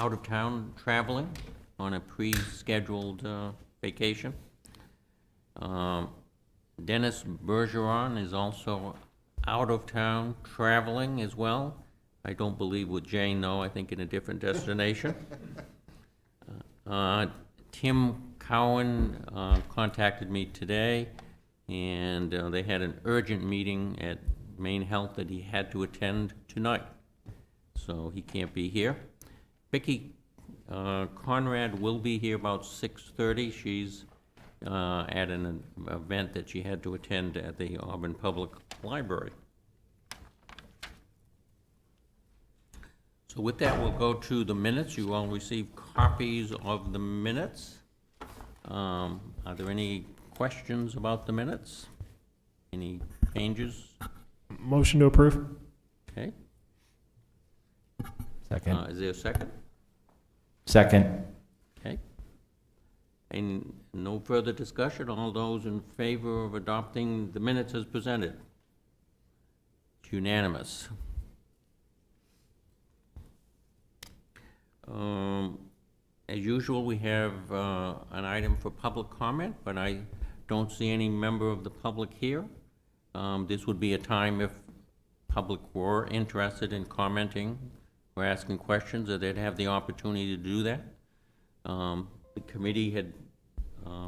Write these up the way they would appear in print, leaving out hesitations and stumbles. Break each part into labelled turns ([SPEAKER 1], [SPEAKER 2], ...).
[SPEAKER 1] out of town traveling on a pre-scheduled vacation. Dennis Bergeron is also out of town traveling as well. I don't believe with Jane, though, I think in a different destination. Tim Cowan contacted me today, and they had an urgent meeting at Maine Health that he had to attend tonight, so he can't be here. Vicki Conrad will be here about 6:30. She's at an event that she had to attend at the Auburn Public Library. So with that, we'll go to the minutes. You all received copies of the minutes. Are there any questions about the minutes? Any changes?
[SPEAKER 2] Motion to approve.
[SPEAKER 1] Okay.
[SPEAKER 3] Second.
[SPEAKER 1] Is there a second?
[SPEAKER 3] Second.
[SPEAKER 1] Okay. And no further discussion? All those in favor of adopting the minutes as presented? It's unanimous. As usual, we have an item for public comment, but I don't see any member of the public here. This would be a time if public were interested in commenting or asking questions, that they'd have the opportunity to do that. The committee had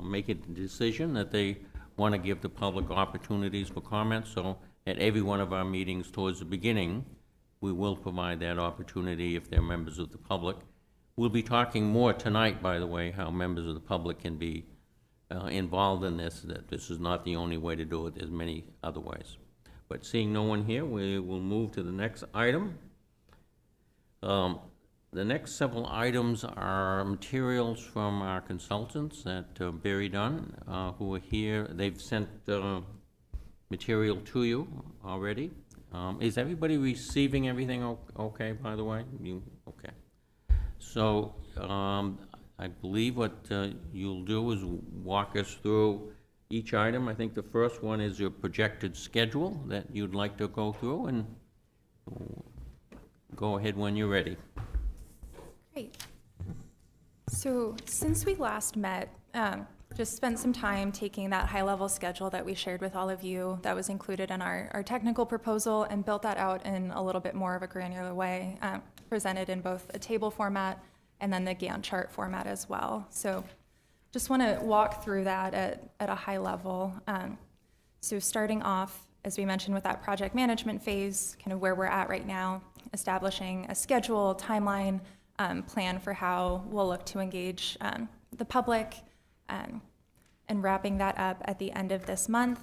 [SPEAKER 1] made a decision that they want to give the public opportunities for comments, so at every one of our meetings towards the beginning, we will provide that opportunity if they're members of the public. We'll be talking more tonight, by the way, how members of the public can be involved in this, that this is not the only way to do it, there's many other ways. But seeing no one here, we will move to the next item. The next several items are materials from our consultants at Berry Dunn, who are here. They've sent material to you already. Is everybody receiving everything okay, by the way? Okay. So I believe what you'll do is walk us through each item. I think the first one is your projected schedule that you'd like to go through, and go ahead when you're ready.
[SPEAKER 4] Great. So since we last met, just spent some time taking that high-level schedule that we shared with all of you that was included in our technical proposal and built that out in a little bit more of a granular way, presented in both a table format and then the Gantt chart format as well. So just want to walk through that at a high level. So starting off, as we mentioned, with that project management phase, kind of where we're at right now, establishing a schedule, timeline, plan for how we'll look to engage the public, and wrapping that up at the end of this month.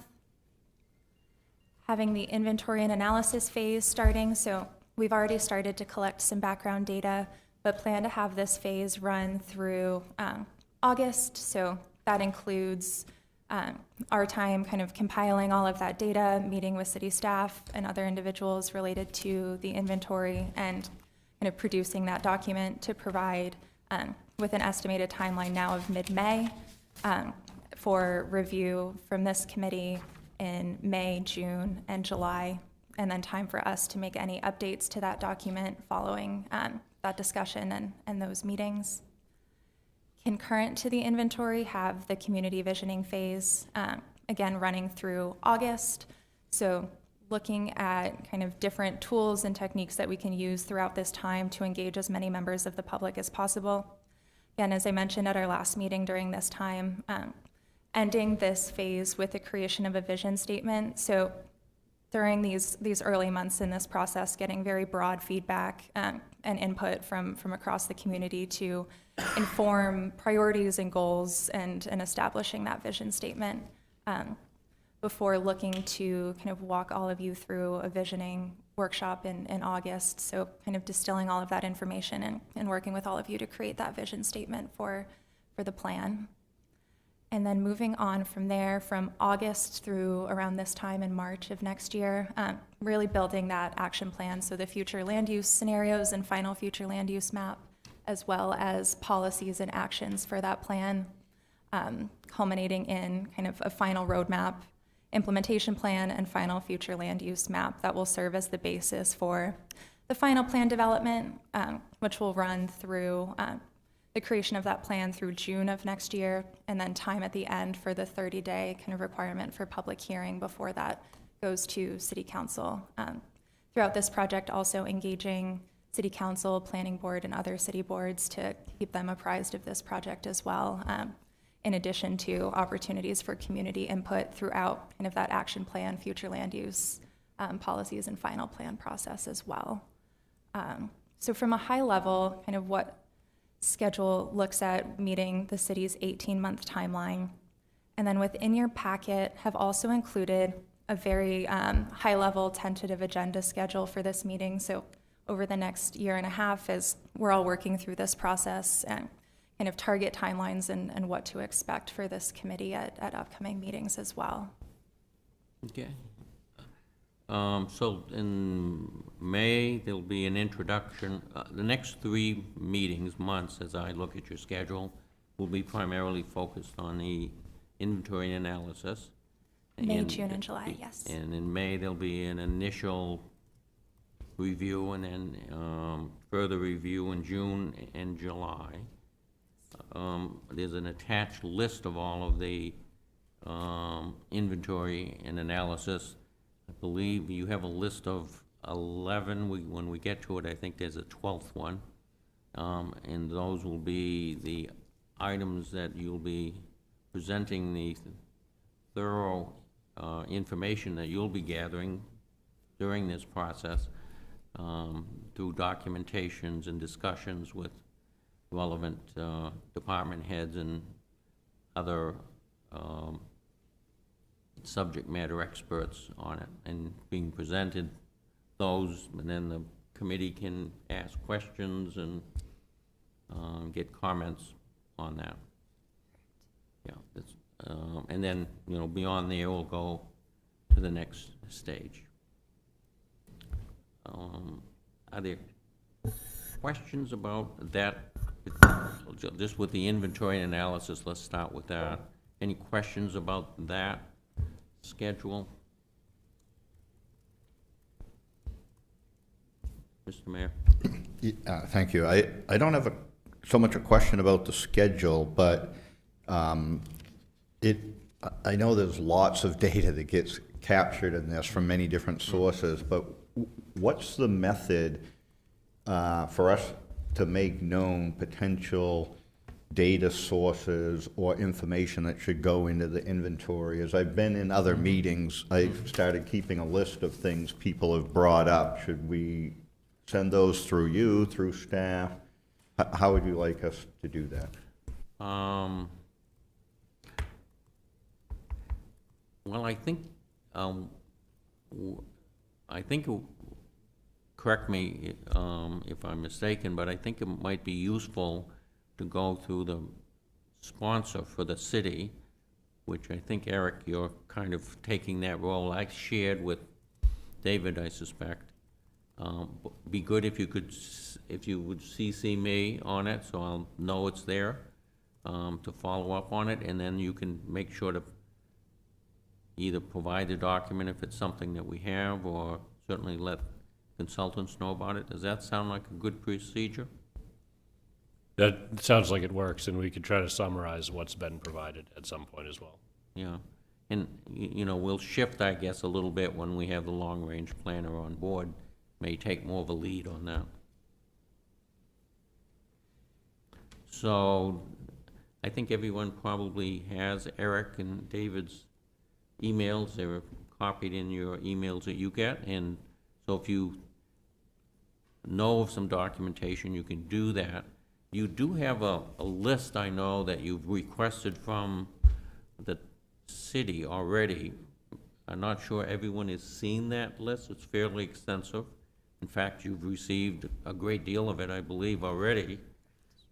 [SPEAKER 4] Having the inventory and analysis phase starting, so we've already started to collect some background data, but plan to have this phase run through August, so that includes our time kind of compiling all of that data, meeting with city staff and other individuals related to the inventory, and kind of producing that document to provide with an estimated timeline now of mid-May for review from this committee in May, June, and July, and then time for us to make any updates to that document following that discussion and those meetings. Concurrent to the inventory, have the community visioning phase, again, running through August. So looking at kind of different tools and techniques that we can use throughout this time to engage as many members of the public as possible. Again, as I mentioned at our last meeting during this time, ending this phase with the creation of a vision statement. So during these early months in this process, getting very broad feedback and input from across the community to inform priorities and goals and establishing that vision statement before looking to kind of walk all of you through a visioning workshop in August. So kind of distilling all of that information and working with all of you to create that vision statement for the plan. And then moving on from there, from August through around this time in March of next year, really building that action plan, so the future land use scenarios and final future land use map, as well as policies and actions for that plan, culminating in kind of a final roadmap, implementation plan, and final future land use map that will serve as the basis for the final plan development, which will run through the creation of that plan through June of next year, and then time at the end for the 30-day kind of requirement for public hearing before that goes to City Council. Throughout this project, also engaging City Council, Planning Board, and other city boards to keep them apprised of this project as well, in addition to opportunities for community input throughout kind of that action plan, future land use policies, and final plan process as well. So from a high level, kind of what schedule looks at meeting the city's 18-month timeline. And then within your packet have also included a very high-level tentative agenda schedule for this meeting. So over the next year and a half, as we're all working through this process, and kind of target timelines and what to expect for this committee at upcoming meetings as well.
[SPEAKER 1] Okay. So in May, there'll be an introduction. The next 3 months, as I look at your schedule, will be primarily focused on the inventory analysis.
[SPEAKER 4] May, June, and July, yes.
[SPEAKER 1] And in May, there'll be an initial review, and then further review in June and July. There's an attached list of all of the inventory and analysis. I believe you have a list of 11. When we get to it, I think there's a 12th one. And those will be the items that you'll be presenting, the thorough information that you'll be gathering during this process through documentations and discussions with relevant department heads and other subject matter experts on it, and being presented those, and then the committee can ask questions and get comments on that. Yeah, that's, and then, you know, beyond there, we'll go to the next stage. Are there questions about that? Just with the inventory analysis, let's start with that. Any questions about that schedule? Mr. Mayor?
[SPEAKER 5] Thank you. I don't have so much a question about the schedule, but I know there's lots of data that gets captured in this from many different sources, but what's the method for us to make known potential data sources or information that should go into the inventory? As I've been in other meetings, I've started keeping a list of things people have brought up. Should we send those through you, through staff? How would you like us to do that?
[SPEAKER 1] Well, I think, correct me if I'm mistaken, but I think it might be useful to go through the sponsor for the city, which I think, Eric, you're kind of taking that role. I shared with David, I suspect. Be good if you would CC me on it, so I'll know it's there, to follow up on it, and then you can make sure to either provide the document if it's something that we have, or certainly let consultants know about it. Does that sound like a good procedure?
[SPEAKER 2] That sounds like it works, and we could try to summarize what's been provided at some point as well.
[SPEAKER 1] Yeah, and, you know, we'll shift, I guess, a little bit when we have the long-range planner on board. May take more of a lead on that. So, I think everyone probably has Eric and David's emails. They're copied in your emails that you get, and so if you know of some documentation, you can do that. You do have a list, I know, that you've requested from the city already. I'm not sure everyone has seen that list. It's fairly extensive. In fact, you've received a great deal of it, I believe, already,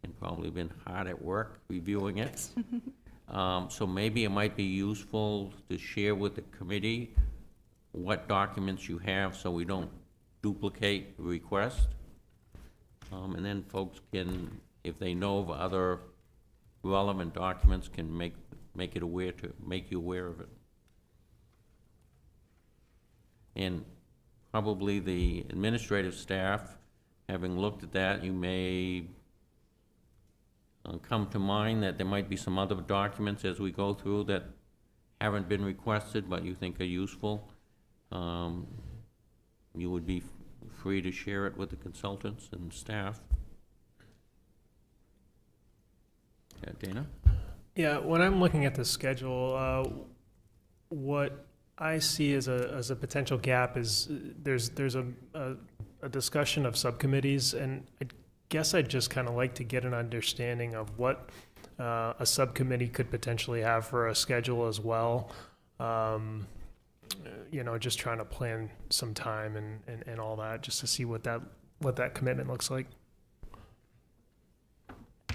[SPEAKER 1] and probably been hard at work reviewing it. So maybe it might be useful to share with the committee what documents you have, so we don't duplicate the request. And then folks can, if they know of other relevant documents, can make you aware of it. And probably the administrative staff having looked at that, you may come to mind that there might be some other documents as we go through that haven't been requested but you think are useful. You would be free to share it with the consultants and staff. Yeah, Dana?
[SPEAKER 6] Yeah, when I'm looking at the schedule, what I see as a potential gap is there's a discussion of subcommittees, and I guess I'd just kind of like to get an understanding of what a subcommittee could potentially have for a schedule as well. Just trying to plan some time and all that, just to see what that commitment looks like.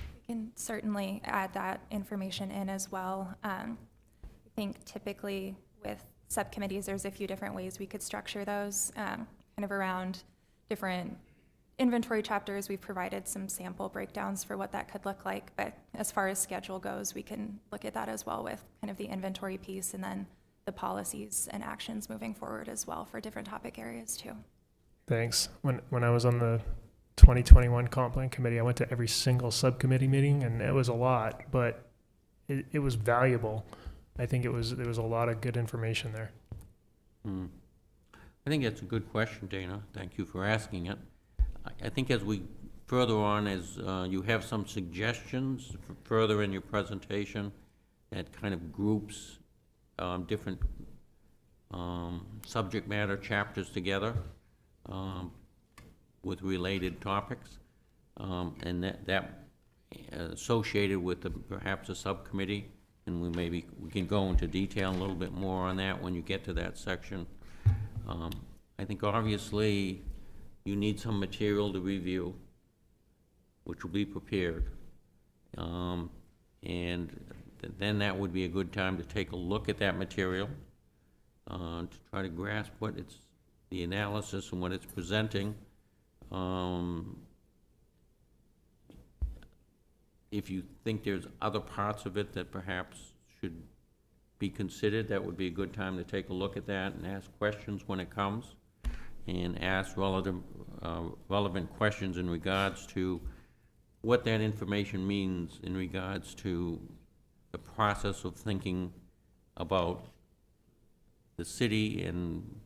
[SPEAKER 4] We can certainly add that information in as well. I think typically with subcommittees, there's a few different ways we could structure those, kind of around different inventory chapters. We've provided some sample breakdowns for what that could look like, but as far as schedule goes, we can look at that as well with kind of the inventory piece and then the policies and actions moving forward as well for different topic areas too.
[SPEAKER 6] Thanks. When I was on the 2021 comp plan committee, I went to every single subcommittee meeting, and it was a lot, but it was valuable. I think there was a lot of good information there.
[SPEAKER 1] I think that's a good question, Dana. Thank you for asking it. I think as we further on, as you have some suggestions further in your presentation that kind of groups different subject matter chapters together with related topics, and that associated with perhaps a subcommittee, and we can go into detail a little bit more on that when you get to that section. I think obviously you need some material to review, which will be prepared, and then that would be a good time to take a look at that material, to try to grasp what the analysis and what it's presenting. If you think there's other parts of it that perhaps should be considered, that would be a good time to take a look at that and ask questions when it comes, and ask relevant questions in regards to what that information means in regards to the process of thinking about the city and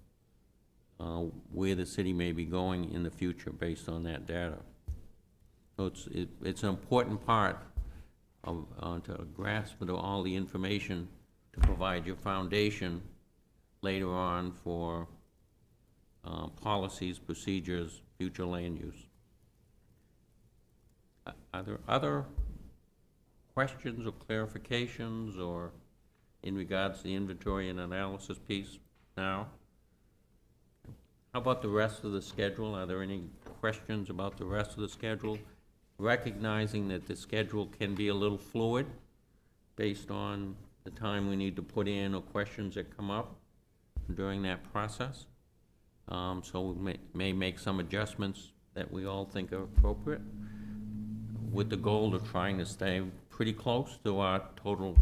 [SPEAKER 1] where the city may be going in the future based on that data. So it's an important part of to grasp all the information to provide your foundation later on for policies, procedures, future land use. Are there other questions or clarifications or in regards to the inventory and analysis piece now? How about the rest of the schedule? Are there any questions about the rest of the schedule? Recognizing that the schedule can be a little fluid based on the time we need to put in or questions that come up during that process. So we may make some adjustments that we all think are appropriate, with the goal of trying to stay pretty close to our total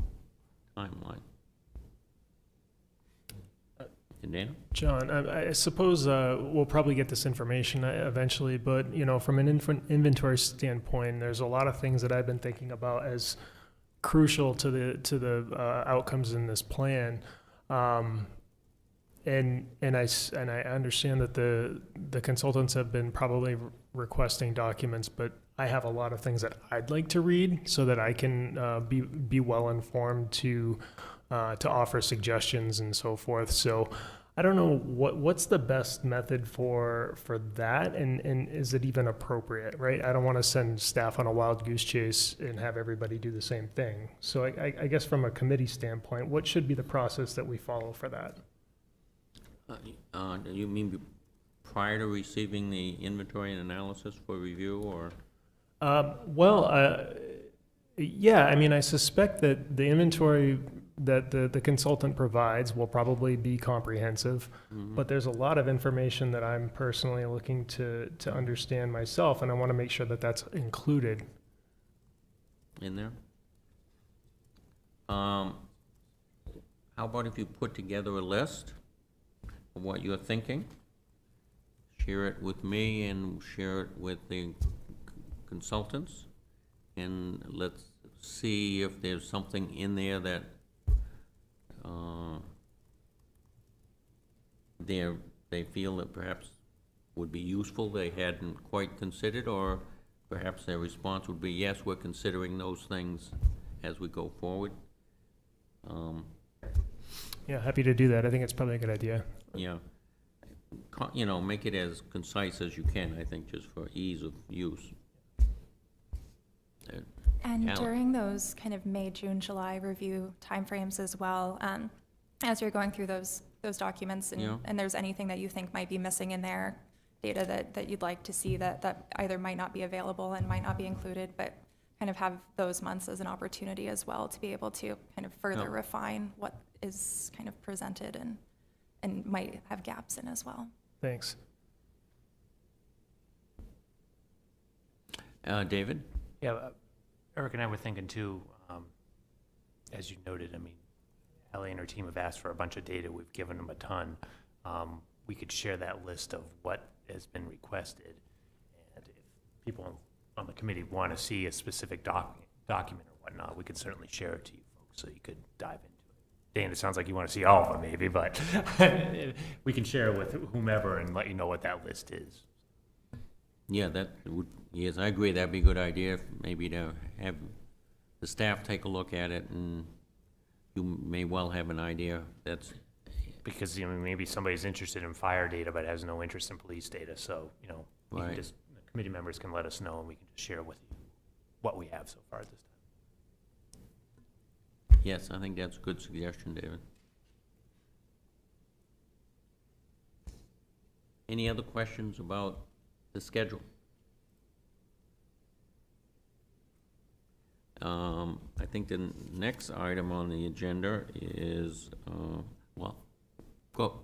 [SPEAKER 1] timeline. Dana?
[SPEAKER 6] John, I suppose we'll probably get this information eventually, but from an inventory standpoint, there's a lot of things that I've been thinking about as crucial to the outcomes in this plan. And I understand that the consultants have been probably requesting documents, but I have a lot of things that I'd like to read so that I can be well informed to offer suggestions and so forth. So I don't know what's the best method for that, and is it even appropriate, right? I don't want to send staff on a wild goose chase and have everybody do the same thing. So I guess from a committee standpoint, what should be the process that we follow for that?
[SPEAKER 1] You mean prior to receiving the inventory and analysis for review, or?
[SPEAKER 6] Yeah, I mean, I suspect that the inventory that the consultant provides will probably be comprehensive, but there's a lot of information that I'm personally looking to understand myself, and I want to make sure that that's included.
[SPEAKER 1] In there? How about if you put together a list of what you're thinking, share it with me and share it with the consultants. And let's see if there's something in there that they feel that perhaps would be useful, they hadn't quite considered, or perhaps their response would be, yes, we're considering those things as we go forward.
[SPEAKER 6] Yeah, happy to do that. I think it's probably a good idea.
[SPEAKER 1] Yeah. You know, make it as concise as you can, I think, just for ease of use.
[SPEAKER 4] And
[SPEAKER 1] Alan.
[SPEAKER 4] during those kind of May, June, July review timeframes as well, as you're going through those documents
[SPEAKER 1] Yeah.
[SPEAKER 4] and there's anything that you think might be missing in there, data that you'd like to see that either might not be available and might not be included, but kind of have those months as an opportunity as well to be able to kind of further
[SPEAKER 1] Yeah.
[SPEAKER 4] refine what is kind of presented and might have gaps in as well.
[SPEAKER 6] Thanks.
[SPEAKER 1] David?
[SPEAKER 7] Yeah, Eric and I were thinking too, as you noted, I mean, Ellie and her team have asked for a bunch of data. We've given them a ton. We could share that list of what has been requested. And if people on the committee want to see a specific document or whatnot, we could certainly share it to you folks so you could dive into it. Dane, it sounds like you want to see all of them maybe, but we can share it with whomever and let you know what that list is.
[SPEAKER 1] Yeah, that would, yes, I agree, that'd be a good idea, maybe to have the staff take a look at it, and you may well have an idea. That's,
[SPEAKER 7] Because, you know, maybe somebody's interested in fire data but has no interest in police data, so, you know, you can
[SPEAKER 1] Right.
[SPEAKER 7] just, the committee members can let us know and we can just share with you what we have so far at this time.
[SPEAKER 1] yes, I think that's a good suggestion, David. Any other questions about the schedule? I think the next item on the agenda is, well,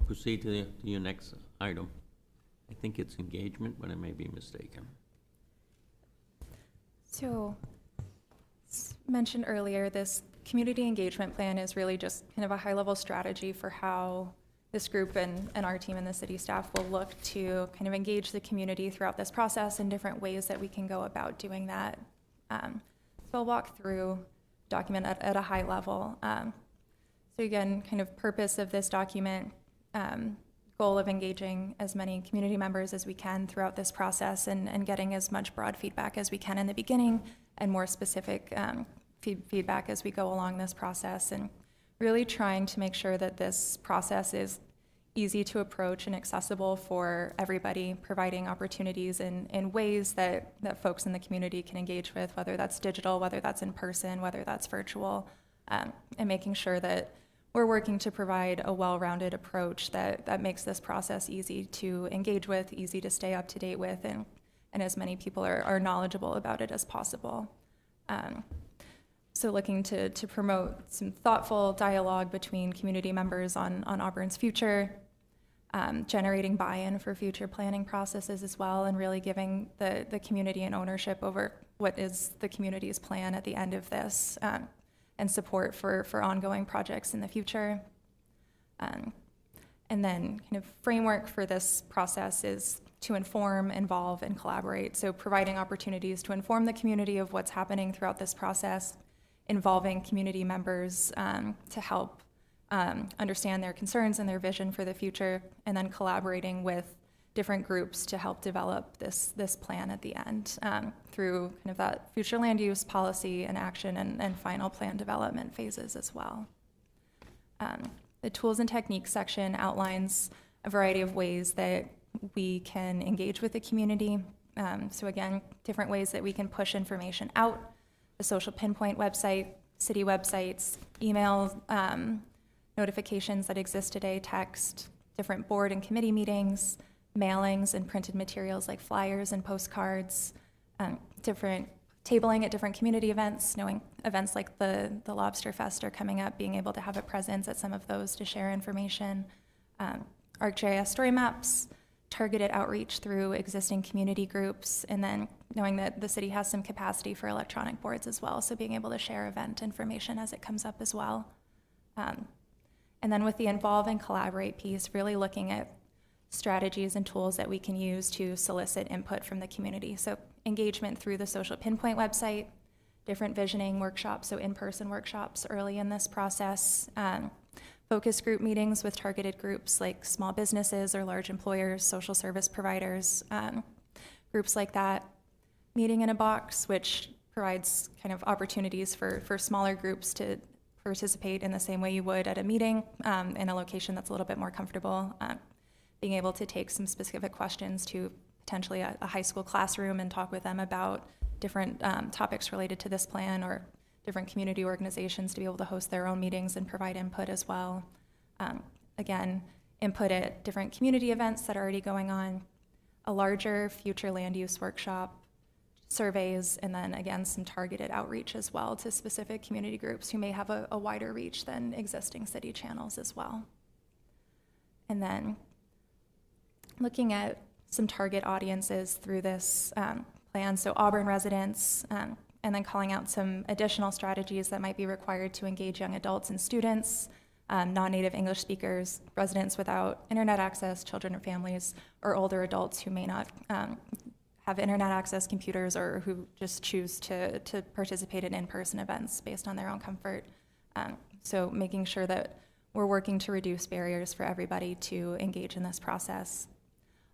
[SPEAKER 1] proceed to your next item. I think it's engagement, but I may be mistaken.
[SPEAKER 4] So, as mentioned earlier, this community engagement plan is really just kind of a high-level strategy for how this group and our team and the city staff will look to kind of engage the community throughout this process in different ways that we can go about doing that. So I'll walk through document at a high level. So again, kind of purpose of this document, goal of engaging as many community members as we can throughout this process and getting as much broad feedback as we can in the beginning and more specific feedback as we go along this process, and really trying to make sure that this process is easy to approach and accessible for everybody, providing opportunities in ways that folks in the community can engage with, whether that's digital, whether that's in person, whether that's virtual, and making sure that we're working to provide a well-rounded approach that makes this process easy to engage with, easy to stay up to date with, and as many people are knowledgeable about it as possible. So looking to promote some thoughtful dialogue between community members on Auburn's future, generating buy-in for future planning processes as well, and really giving the community an ownership over what is the community's plan at the end of this, and support for ongoing projects in the future. And then kind of framework for this process is to inform, involve, and collaborate. So providing opportunities to inform the community of what's happening throughout this process, involving community members to help understand their concerns and their vision for the future, and then collaborating with different groups to help develop this plan at the end through kind of that future land use policy and action and final plan development phases as well. The tools and techniques section outlines a variety of ways that we can engage with the community. So again, different ways that we can push information out, the social pinpoint website, city websites, email notifications that exist today, text, different board and committee meetings, mailings and printed materials like flyers and postcards, different tabling at different community events, knowing events like the Lobster Fest are coming up, being able to have a presence at some of those to share information, ArcGIS story maps, targeted outreach through existing community groups, and then knowing that the city has some capacity for electronic boards as well, so being able to share event information as it comes up as well. And then with the involve and collaborate piece, really looking at strategies and tools that we can use to solicit input from the community. So engagement through the Social Pinpoint website, different visioning workshops, so in-person workshops early in this process, focus group meetings with targeted groups like small businesses or large employers, social service providers, groups like that. Meeting in a box, which provides kind of opportunities for smaller groups to participate in the same way you would at a meeting in a location that's a little bit more comfortable. Being able to take some specific questions to potentially a high school classroom and talk with them about different topics related to this plan, or different community organizations to be able to host their own meetings and provide input as well. Again, input at different community events that are already going on, a larger future land use workshop, surveys, and then again, some targeted outreach as well to specific community groups who may have a wider reach than existing city channels as well. And then looking at some target audiences through this plan, so Auburn residents, and then calling out some additional strategies that might be required to engage young adults and students, non-native English speakers, residents without internet access, children and families, or older adults who may not have internet access, computers, or who just choose to participate in in-person events based on their own comfort. So making sure that we're working to reduce barriers for everybody to engage in this process.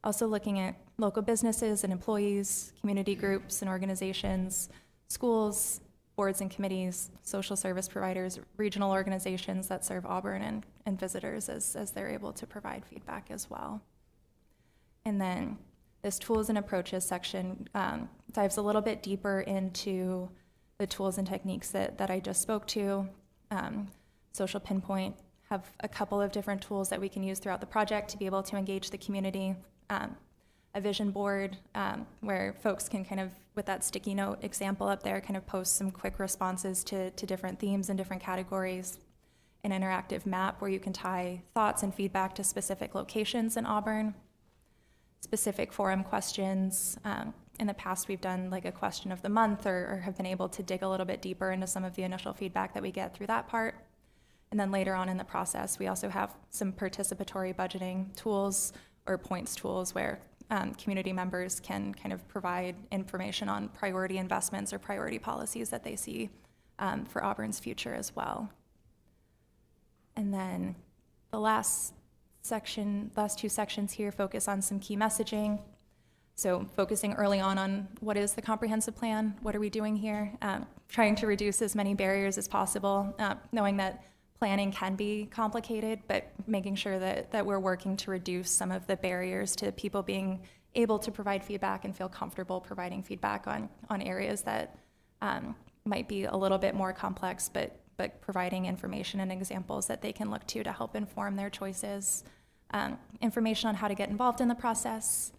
[SPEAKER 4] Also looking at local businesses and employees, community groups and organizations, schools, boards and committees, social service providers, regional organizations that serve Auburn and visitors as they're able to provide feedback as well. And then this tools and approaches section dives a little bit deeper into the tools and techniques that I just spoke to. Social Pinpoint have a couple of different tools that we can use throughout the project to be able to engage the community. A vision board where folks can kind of, with that sticky note example up there, kind of post some quick responses to different themes and different categories. An interactive map where you can tie thoughts and feedback to specific locations in Auburn. Specific forum questions. In the past, we've done like a question of the month, or have been able to dig a little bit deeper into some of the initial feedback that we get through that part. And then later on in the process, we also have some participatory budgeting tools or points tools where community members can kind of provide information on priority investments or priority policies that they see for Auburn's future as well. And then the last two sections here focus on some key messaging. So focusing early on what is the comprehensive plan, what are we doing here, trying to reduce as many barriers as possible, knowing that planning can be complicated, but making sure that we're working to reduce some of the barriers to people being able to provide feedback and feel comfortable providing feedback on areas that might be a little bit more complex, but providing information and examples that they can look to help inform their choices. Information on how to get involved in the process,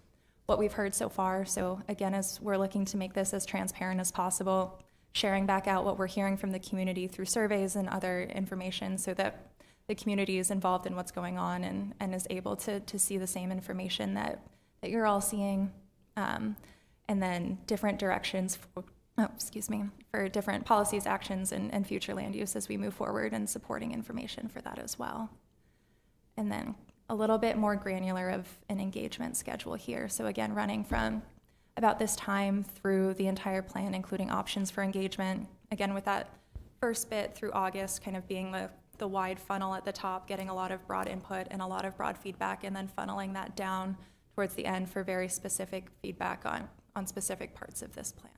[SPEAKER 4] what we've heard so far. So again, as we're looking to make this as transparent as possible, sharing back out what we're hearing from the community through surveys and other information so that the community is involved in what's going on and is able to see the same information that you're all seeing. And then different directions for different policies, actions, and future land use as we move forward, and supporting information for that as well. And then a little bit more granular of an engagement schedule here. So again, running from about this time through the entire plan, including options for engagement. Again, with that first bit through August kind of being the wide funnel at the top, getting a lot of broad input and a lot of broad feedback, and then funneling that down towards the end for very specific feedback on specific parts of this plan.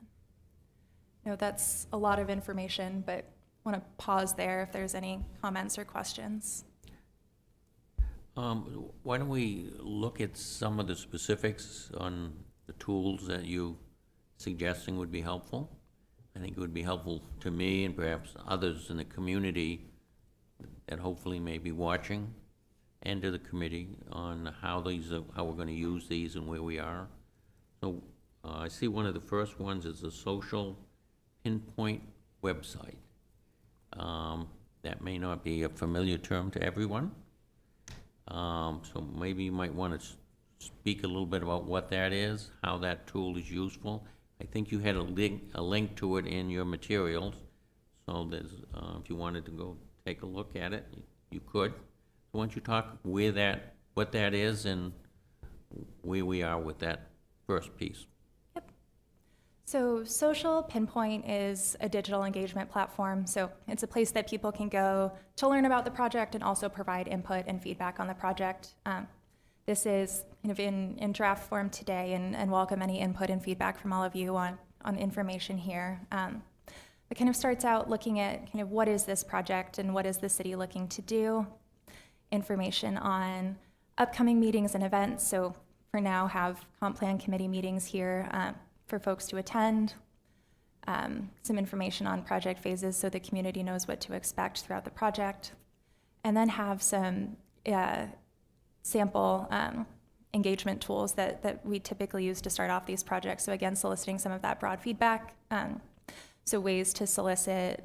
[SPEAKER 4] I know that's a lot of information, but I want to pause there if there's any comments or questions.
[SPEAKER 1] Why don't we look at some of the specifics on the tools that you suggesting would be helpful? I think it would be helpful to me and perhaps others in the community that hopefully may be watching, and to the committee on how we're going to use these and where we are. So I see one of the first ones is the Social Pinpoint website. That may not be a familiar term to everyone. So maybe you might want to speak a little bit about what that is, how that tool is useful. I think you had a link to it in your materials, so there's, if you wanted to go take a look at it, you could. So why don't you talk what that is and where we are with that first piece.
[SPEAKER 4] So Social Pinpoint is a digital engagement platform. So it's a place that people can go to learn about the project and also provide input and feedback on the project. This is kind of in draft form today, and welcome any input and feedback from all of you on information here. It kind of starts out looking at kind of what is this project and what is the city looking to do, information on upcoming meetings and events. So for now, have comp plan committee meetings here for folks to attend, some information on project phases so the community knows what to expect throughout the project, and then have some sample engagement tools that we typically use to start off these projects. So again, soliciting some of that broad feedback. So ways to solicit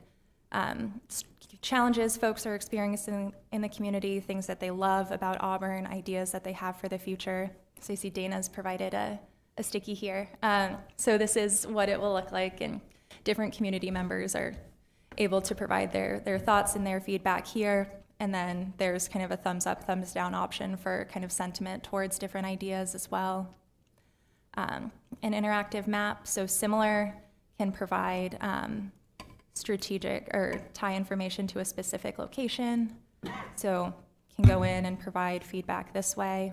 [SPEAKER 4] challenges folks are experiencing in the community, things that they love about Auburn, ideas that they have for the future. So you see Dana's provided a sticky here. So this is what it will look like, and different community members are able to provide their thoughts and their feedback here. And then there's kind of a thumbs up, thumbs down option for kind of sentiment towards different ideas as well. An interactive map, so similar, can provide strategic or tie information to a specific location. So can go in and provide feedback this way.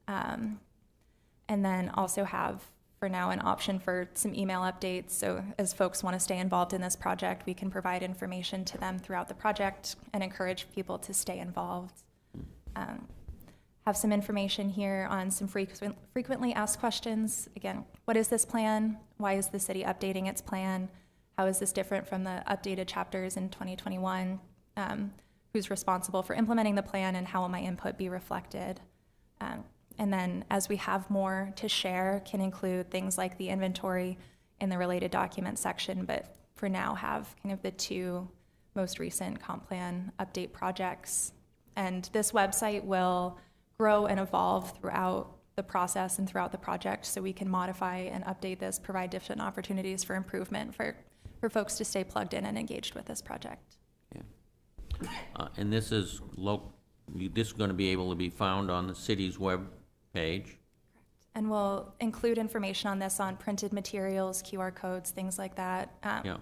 [SPEAKER 4] And then also have, for now, an option for some email updates. So as folks want to stay involved in this project, we can provide information to them throughout the project and encourage people to stay involved. Have some information here on some frequently asked questions. Again, what is this plan? Why is the city updating its plan? How is this different from the updated chapters in 2021? Who's responsible for implementing the plan, and how will my input be reflected? And then as we have more to share, can include things like the inventory in the related documents section, but for now have kind of the two most recent comp plan update projects. And this website will grow and evolve throughout the process and throughout the project, so we can modify and update this, provide different opportunities for improvement for folks to stay plugged in and engaged with this project.
[SPEAKER 1] Yeah. And this is this is going to be able to be found on the city's web page.
[SPEAKER 4] And we'll include information on this on printed materials, QR codes, things like that,
[SPEAKER 1] Yeah.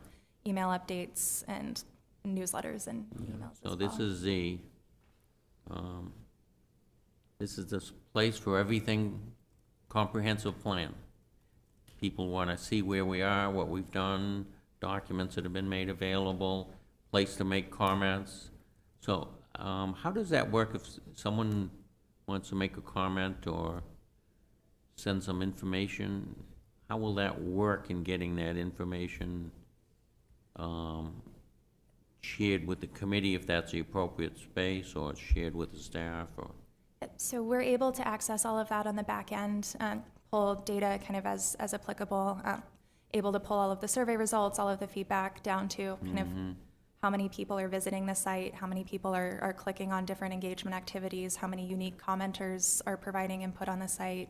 [SPEAKER 4] email updates and newsletters and emails
[SPEAKER 1] So
[SPEAKER 4] as
[SPEAKER 1] this
[SPEAKER 4] well.
[SPEAKER 1] is this place for everything comprehensive plan. People want to see where we are, what we've done, documents that have been made available, place to make comments. So how does that work if someone wants to make a comment or send some information? How will that work in getting that information shared with the committee, if that's the appropriate space, or shared with the staff? Or
[SPEAKER 4] So we're able to access all of that on the back end, pull data kind of as applicable, able to pull all of the survey results, all of the feedback down to kind of how many people are visiting the site, how many people are clicking on different engagement activities, how many unique commenters are providing input on the site,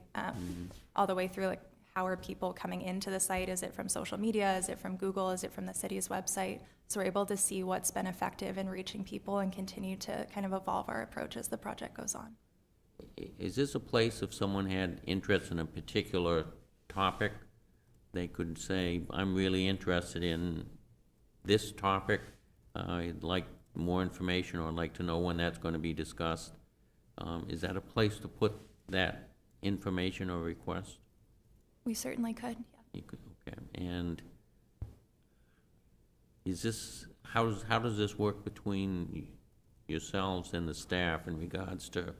[SPEAKER 4] all the way through like how are people coming into the site? Is it from social media? Is it from Google? Is it from the city's website? So we're able to see what's been effective in reaching people and continue to kind of evolve our approach as the project goes on.
[SPEAKER 1] is this a place, if someone had interest in a particular topic, they could say, I'm really interested in this topic, I'd like more information, or I'd like to know when that's going to be discussed? Is that a place to put that information or request?
[SPEAKER 4] We certainly could, yeah.
[SPEAKER 1] You could, okay. And is this, how does this work between yourselves and the staff in regards to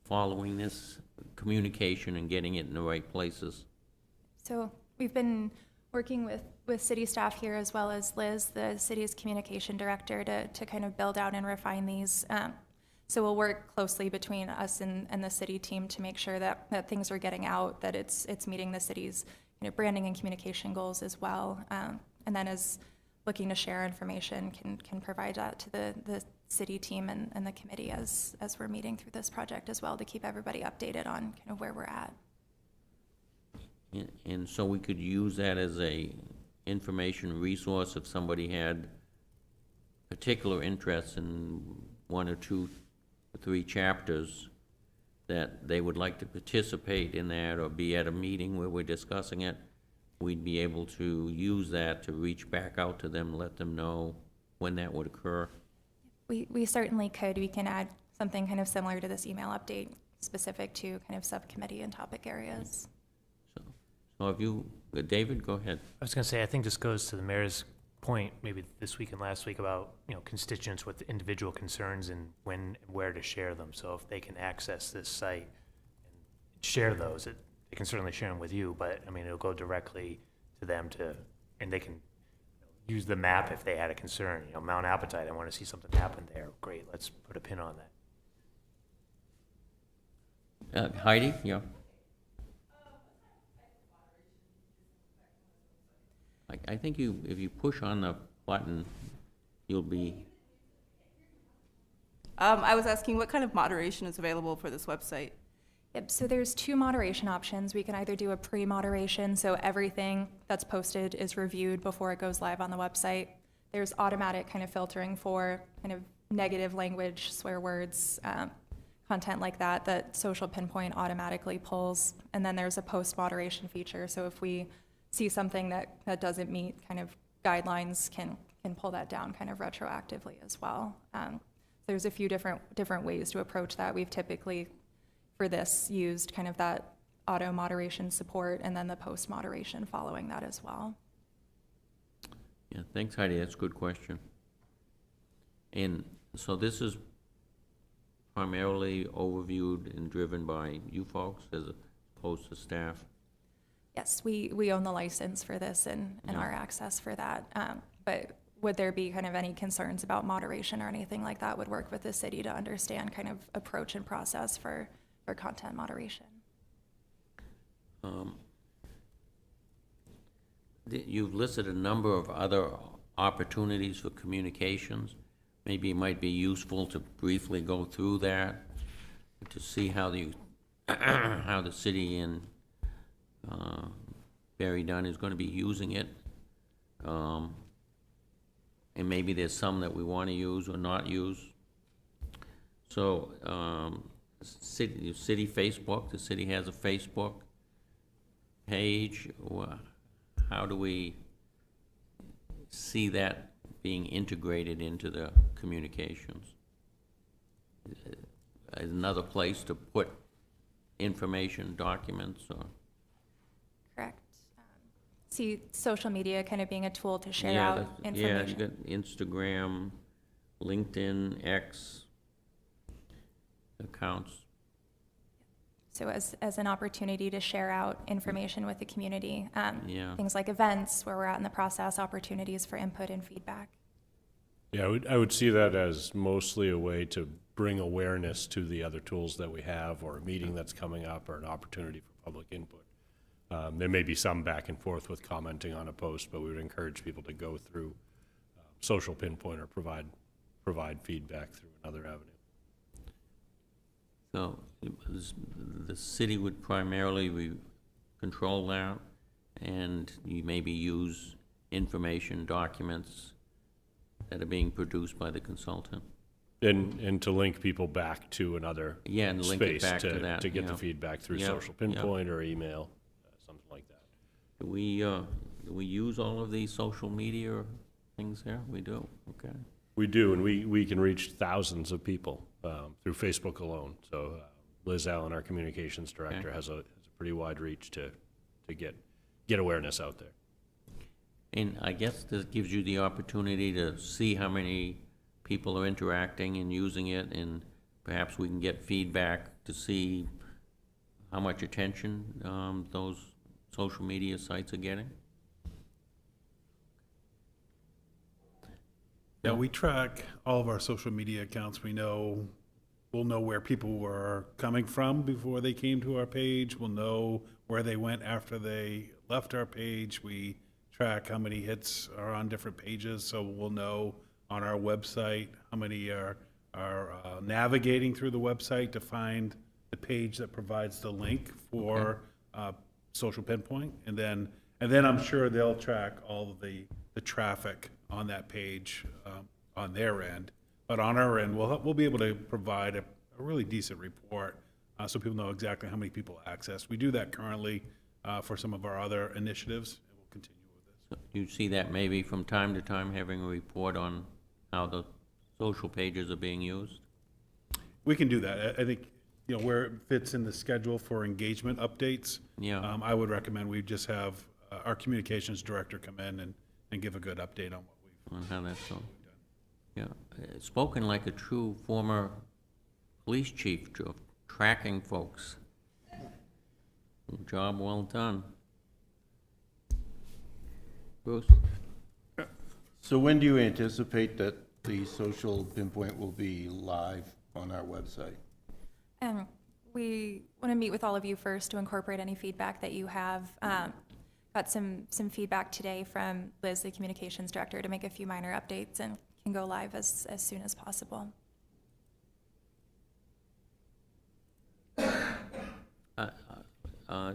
[SPEAKER 1] following this communication and getting it in the right places?
[SPEAKER 4] So we've been working with city staff here, as well as Liz, the city's communication director, to kind of build out and refine these. So we'll work closely between us and the city team to make sure that things are getting out, that it's meeting the city's branding and communication goals as well. And then as looking to share information, can provide that to the city team and the committee as we're meeting through this project as well, to keep everybody updated on kind of where we're at.
[SPEAKER 1] And so we could use that as a information resource if somebody had particular interest in 1 or 2 or 3 chapters. that they would like to participate in that or be at a meeting where we're discussing it, we'd be able to use that to reach back out to them, let them know when that would occur.
[SPEAKER 4] We certainly could. We can add something kind of similar to this email update, specific to kind of subcommittee and topic areas.
[SPEAKER 1] So if you, David, go ahead.
[SPEAKER 7] I was going to say, I think this goes to the mayor's point, maybe this week and last week, about, constituents with individual concerns and when and where to share them. So if they can access this site and share those, they can certainly share them with you, but, I mean, it'll go directly to them and they can use the map if they had a concern. Mount Appetite, I want to see something happen there. Great, let's put a pin on that.
[SPEAKER 1] Heidi, yeah. I think if you push on the button, you'll be,
[SPEAKER 8] I was asking what kind of moderation is available for this website?
[SPEAKER 4] Yep, so there's two moderation options. We can either do a pre-moderation, so everything that's posted is reviewed before it goes live on the website. There's automatic kind of filtering for kind of negative language, swear words, content like that, that Social Pinpoint automatically pulls. And then there's a post-moderation feature, so if we see something that doesn't meet kind of guidelines, can pull that down kind of retroactively as well. There's a few different ways to approach that. We've typically, for this, used kind of that auto moderation support and then the post moderation following that as well.
[SPEAKER 1] yeah, thanks Heidi, that's a good question. And so this is primarily overviewed and driven by you folks as opposed to staff?
[SPEAKER 4] Yes, we own the license for this and our access for that. But would there be kind of any concerns about moderation or anything like that? Would work with the city to understand kind of approach and process for content moderation.
[SPEAKER 1] You've listed a number of other opportunities for communications. Maybe it might be useful to briefly go through that to see how the how the city and Barry Dunn is going to be using it. And maybe there's some that we want to use or not use. So, city Facebook, the city has a Facebook page. How do we see that being integrated into the communications? Another place to put information, documents, or?
[SPEAKER 4] Correct. See social media kind of being a tool to share
[SPEAKER 1] Yeah,
[SPEAKER 4] out information.
[SPEAKER 1] Yeah, you got Instagram, LinkedIn, X accounts.
[SPEAKER 4] So as an opportunity to share out information with the community.
[SPEAKER 1] Yeah.
[SPEAKER 4] Things like events where we're at in the process, opportunities for input and feedback.
[SPEAKER 2] Yeah, I would see that as mostly a way to bring awareness to the other tools that we have, or a meeting that's coming up, or an opportunity for public input. There may be some back and forth with commenting on a post, but we would encourage people to go through Social Pinpoint or provide feedback through another avenue.
[SPEAKER 1] So the city would primarily control that, and you maybe use information, documents that are being produced by the consultant.
[SPEAKER 2] And to link people back to another
[SPEAKER 1] Yeah, and link it
[SPEAKER 2] space
[SPEAKER 1] back to that.
[SPEAKER 2] to get
[SPEAKER 1] yeah.
[SPEAKER 2] the feedback through
[SPEAKER 1] Yeah,
[SPEAKER 2] Social Pinpoint or email, something like that.
[SPEAKER 1] Do we use all of these social media things here? We do, okay.
[SPEAKER 2] We do, and we can reach thousands of people through Facebook alone. So Liz Allen, our communications director, has a pretty wide reach to get awareness out there.
[SPEAKER 1] And I guess this gives you the opportunity to see how many people are interacting and using it, and perhaps we can get feedback to see how much attention those social media sites are getting.
[SPEAKER 9] Yeah, we track all of our social media accounts. We'll know where people were coming from before they came to our page. We'll know where they went after they left our page. We track how many hits are on different pages, so we'll know on our website how many are navigating through the website to find the page that provides the link for Social Pinpoint, and then I'm sure they'll track all of the traffic on that page on their end. But on our end, we'll be able to provide a really decent report so people know exactly how many people access. We do that currently for some of our other initiatives, and we'll continue with this.
[SPEAKER 1] So you see that maybe from time to time having a report on how the social pages are being used?
[SPEAKER 9] We can do that. I think, where it fits in the schedule for engagement updates,
[SPEAKER 1] Yeah.
[SPEAKER 9] I would recommend we just have our communications director come in and give a good update on what we've
[SPEAKER 1] On how that's done. Yeah, spoken like a true former police chief, of tracking folks. Job well done. Bruce?
[SPEAKER 10] So when do you anticipate that the social pinpoint will be live on our website?
[SPEAKER 4] We want to meet with all of you first to incorporate any feedback that you have. Got some feedback today from Liz, the communications director, to make a few minor updates and can go live as soon as possible.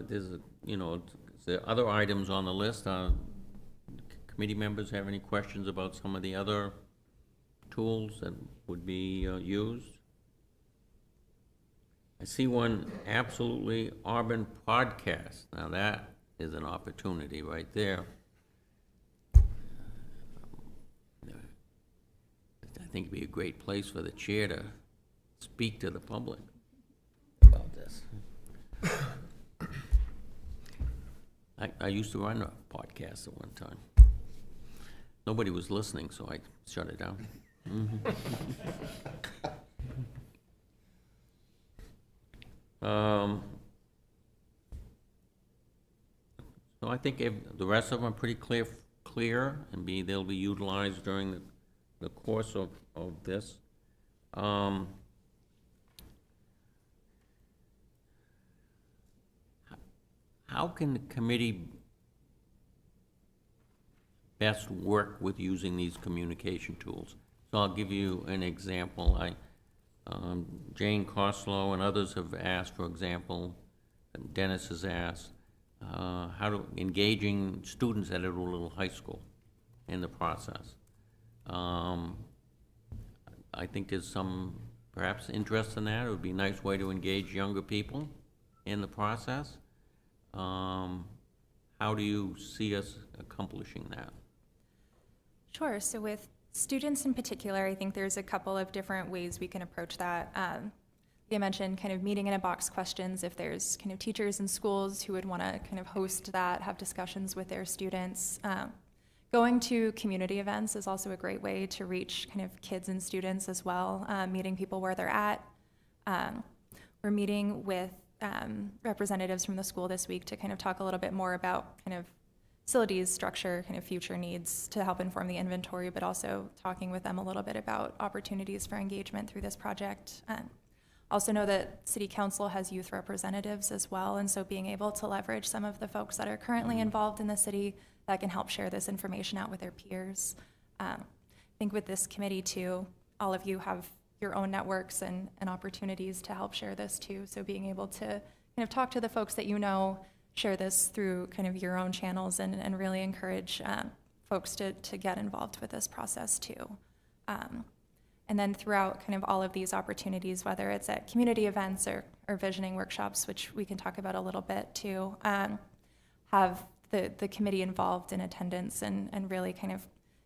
[SPEAKER 1] There's, there other items on the list. Committee members have any questions about some of the other tools that would be used? I see one, absolutely Auburn podcast. Now that is an opportunity right there. I think it'd be a great place for the chair to speak to the public about this. I used to run a podcast at one time. Nobody was listening, so I shut it down. So I think if the rest of them are pretty clear, and they'll be utilized during the course of this. How can the committee best work with using these communication tools? So I'll give you an example. Jane Coslow and others have asked, for example, and Dennis has asked, how to engaging students at a little high school in the process. I think there's some perhaps interest in that. It would be a nice way to engage younger people in the process. How do you see us accomplishing that?
[SPEAKER 4] Sure. So with students in particular, I think there's a couple of different ways we can approach that. You mentioned kind of meeting in a box questions. If there's kind of teachers in schools who would want to kind of host that, have discussions with their students. Going to community events is also a great way to reach kind of kids and students as well, meeting people where they're at. We're meeting with representatives from the school this week to kind of talk a little bit more about kind of facilities, structure, kind of future needs to help inform the inventory, but also talking with them a little bit about opportunities for engagement through this project. Also know that City Council has youth representatives as well, and so being able to leverage some of the folks that are currently involved in the city that can help share this information out with their peers. I think with this committee too, all of you have your own networks and opportunities to help share this too. So being able to kind of talk to the folks that you know, share this through kind of your own channels and really encourage folks to get involved with this process too. And then throughout kind of all of these opportunities, whether it's at community events or visioning workshops, which we can talk about a little bit too, have the committee involved in attendance and really kind of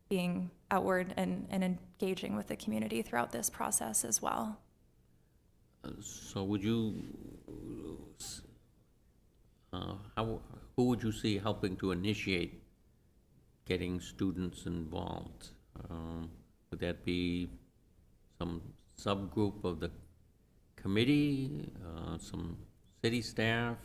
[SPEAKER 4] being outward and engaging with the community throughout this process as well.
[SPEAKER 1] So would you, who would you see helping to initiate getting students involved? Would that be some subgroup of the committee, some city staff?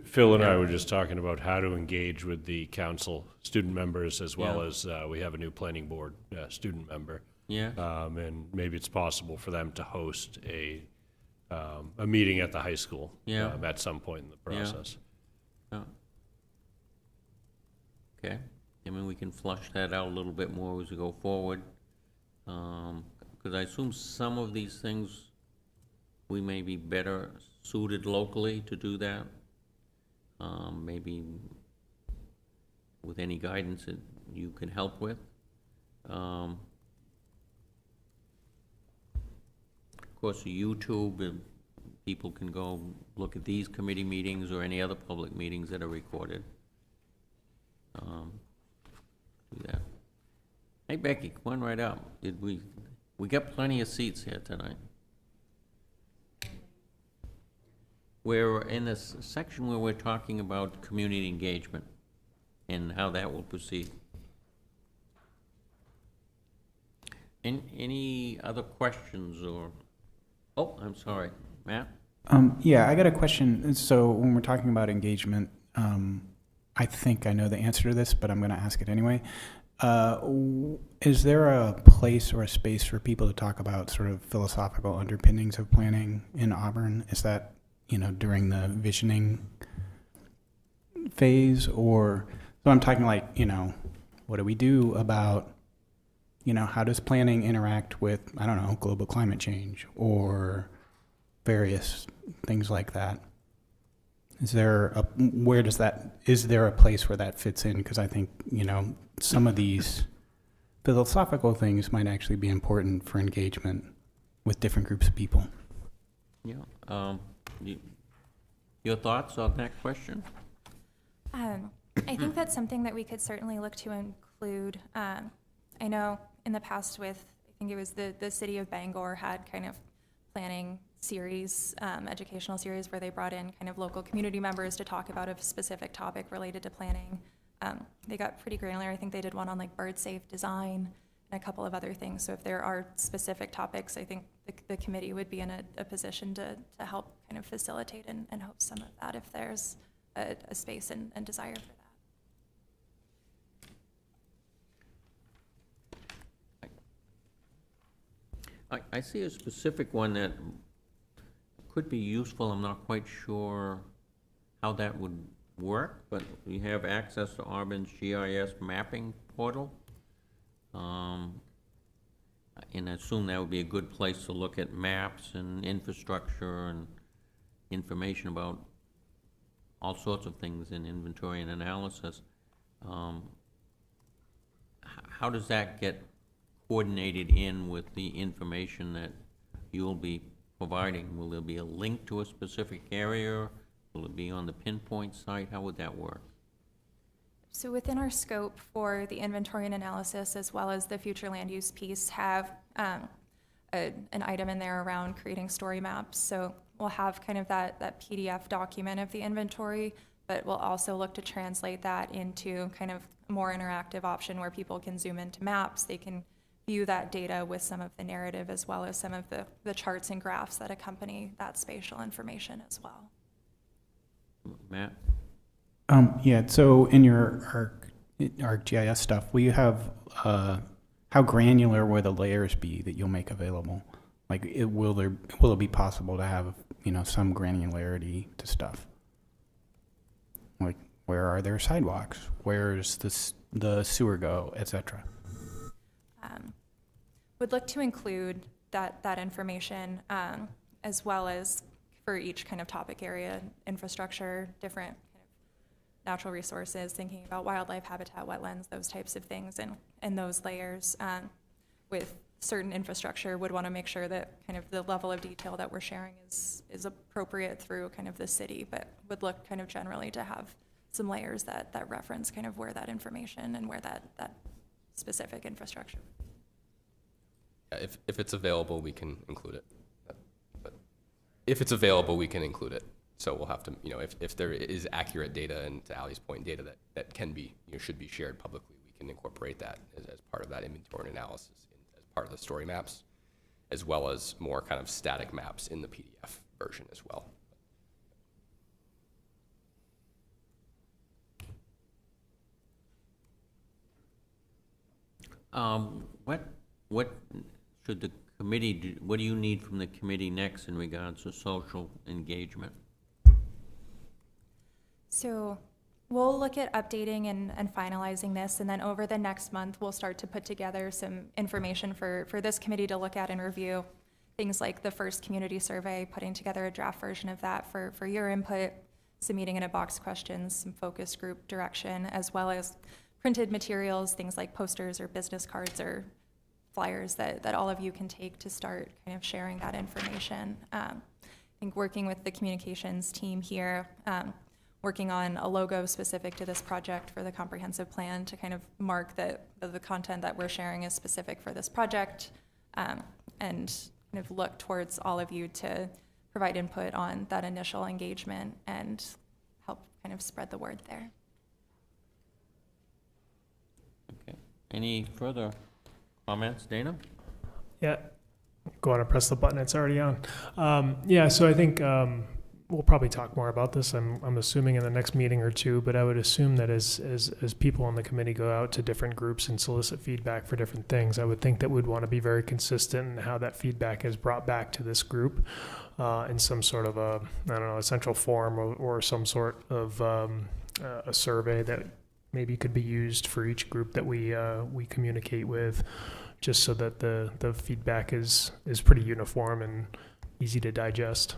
[SPEAKER 2] Phil and I were just talking about how to engage with the council student members as well
[SPEAKER 1] Yeah.
[SPEAKER 2] as we have a new planning board student member.
[SPEAKER 1] Yeah,
[SPEAKER 2] And maybe it's possible for them to host a meeting at the high school
[SPEAKER 1] Yeah.
[SPEAKER 2] at some point in the
[SPEAKER 1] Yeah.
[SPEAKER 2] process.
[SPEAKER 1] yeah. Okay, I mean, we can flush that out a little bit more as we go forward. Because I assume some of these things, we may be better suited locally to do that. Maybe with any guidance that you can help with. course, YouTube, and people can go look at these committee meetings or any other public meetings that are recorded. Do that. Hey, Becky, come on right up. We got plenty of seats here tonight. We're in this section where we're talking about community engagement and how that will proceed. Any other questions or, oh, I'm sorry, Matt?
[SPEAKER 11] Yeah, I got a question. So when we're talking about engagement, I think I know the answer to this, but I'm going to ask it anyway. Is there a place or a space for people to talk about sort of philosophical underpinnings of planning in Auburn? Is that, during the visioning phase? Or, so I'm talking like, what do we do about, how does planning interact with, I don't know, global climate change or various things like that? Is there a place where that fits in? Because I think, some of these philosophical things might actually be important for engagement with different groups of people.
[SPEAKER 1] Yeah. Your thoughts on that question?
[SPEAKER 4] I think that's something that we could certainly look to include. I know in the past I think it was the city of Bangor had kind of planning series, educational series where they brought in kind of local community members to talk about a specific topic related to planning. They got pretty granular. I think they did one on like bird safe design and a couple of other things. So if there are specific topics, I think the committee would be in a position to help kind of facilitate and host some of that if there's a space and desire for that.
[SPEAKER 1] I see a specific one that could be useful. I'm not quite sure how that would work, but we have access to Auburn's GIS mapping portal. And I assume that would be a good place to look at maps and infrastructure and information about all sorts of things in inventory and analysis. How does that get coordinated in with the information that you'll be providing? Will there be a link to a specific area? Will it be on the pinpoint site? How would that work?
[SPEAKER 4] So within our scope for the inventory and analysis, as well as the future land use piece, have an item in there around creating story maps. So we'll have kind of that PDF document of the inventory, but we'll also look to translate that into kind of a more interactive option where people can zoom into maps. They can view that data with some of the narrative as well as some of the charts and graphs that accompany that spatial information as well.
[SPEAKER 1] Matt?
[SPEAKER 11] Yeah, so in your ArcGIS stuff, will you have, how granular will the layers be that you'll make available? Like, will it be possible to have, some granularity to stuff? Like, where are there sidewalks? Where's the sewer go, et cetera?
[SPEAKER 4] Would look to include that information, as well as for each kind of topic area, infrastructure, different natural resources, thinking about wildlife habitat, wetlands, those types of things, and those layers. With certain infrastructure, would want to make sure that kind of the level of detail that we're sharing is appropriate through kind of the city, but would look kind of generally to have some layers that reference kind of where that information and where that specific infrastructure.
[SPEAKER 12] Yeah, if it's available, we can include it. But if it's available, we can include it. So we'll have to, if there is accurate data, and to Ali's point, data that can be, should be shared publicly, we can incorporate that as part of that inventory and analysis, as part of the story maps, as well as more kind of static maps in the PDF version as well.
[SPEAKER 1] What should the committee do? What do you need from the committee next in regards to social engagement?
[SPEAKER 4] So we'll look at updating and finalizing this, and then over the next month, we'll start to put together some information for this committee to look at and review. Things like the first community survey, putting together a draft version of that for your input, some meeting in a box questions, some focus group direction, as well as printed materials, things like posters or business cards or flyers that all of you can take to start kind of sharing that information. I think working with the communications team here, working on a logo specific to this project for the comprehensive plan to kind of mark that the content that we're sharing is specific for this project, and kind of look towards all of you to provide input on that initial engagement and help kind of spread the word there.
[SPEAKER 1] Okay. Any further comments, Dana?
[SPEAKER 6] Yeah, go on and press the button. It's already on. Yeah, so I think we'll probably talk more about this. I'm assuming in the next meeting or two, but I would assume that as people on the committee go out to different groups and solicit feedback for different things, I would think that we'd want to be very consistent in how that feedback is brought back to this group in some sort of a, I don't know, a central form or some sort of a survey that maybe could be used for each group that we communicate with, just so that the feedback is pretty uniform and easy to digest.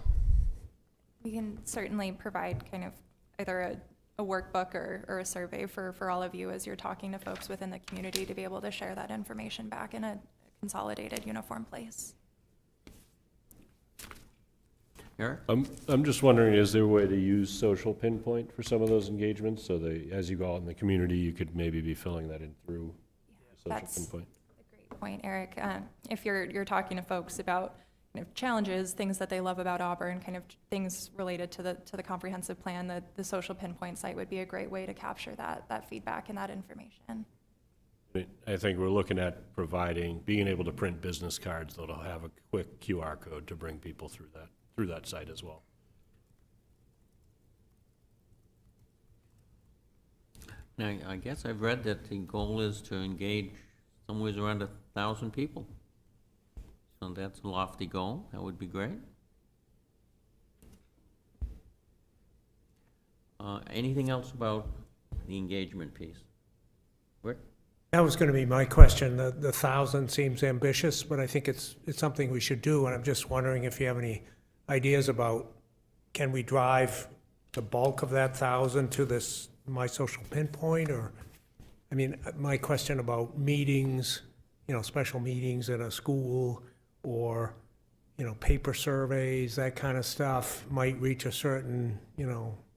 [SPEAKER 4] We can certainly provide kind of either a workbook or a survey for all of you as you're talking to folks within the community to be able to share that information back in a consolidated, uniform place.
[SPEAKER 1] Eric?
[SPEAKER 2] I'm just wondering, is there a way to use social pinpoint for some of those engagements? So they, as you go out in the community, you could maybe be filling that in through social
[SPEAKER 4] That's
[SPEAKER 2] pinpoint.
[SPEAKER 4] a great point, Eric. If you're talking to folks about kind of challenges, things that they love about Auburn, kind of things related to the comprehensive plan, the social pinpoint site would be a great way to capture that feedback and that information.
[SPEAKER 2] I think we're looking at being able to print business cards that'll have a quick QR code to bring people through that site as well.
[SPEAKER 1] Now, I guess I've read that the goal is to engage somewhere around 1,000 people. So that's a lofty goal. That would be great. Anything else about the engagement piece? Rick?
[SPEAKER 13] That was going to be my question. The 1,000 seems ambitious, but I think it's something we should do, and I'm just wondering if you have any ideas about, can we drive the bulk of that 1,000 to this My Social Pinpoint, or, I mean, my question about meetings, special meetings in a school, or, paper surveys, that kind of stuff might reach a certain,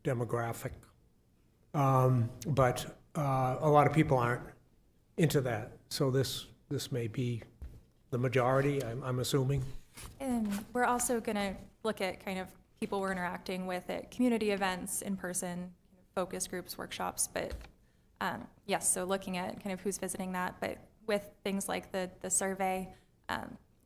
[SPEAKER 13] demographic. But a lot of people aren't into that, so this may be the majority, I'm assuming.
[SPEAKER 4] And we're also going to look at kind of people we're interacting with at community events, in person, focus groups, workshops, but yes, so looking at kind of who's visiting that, but with things like the survey,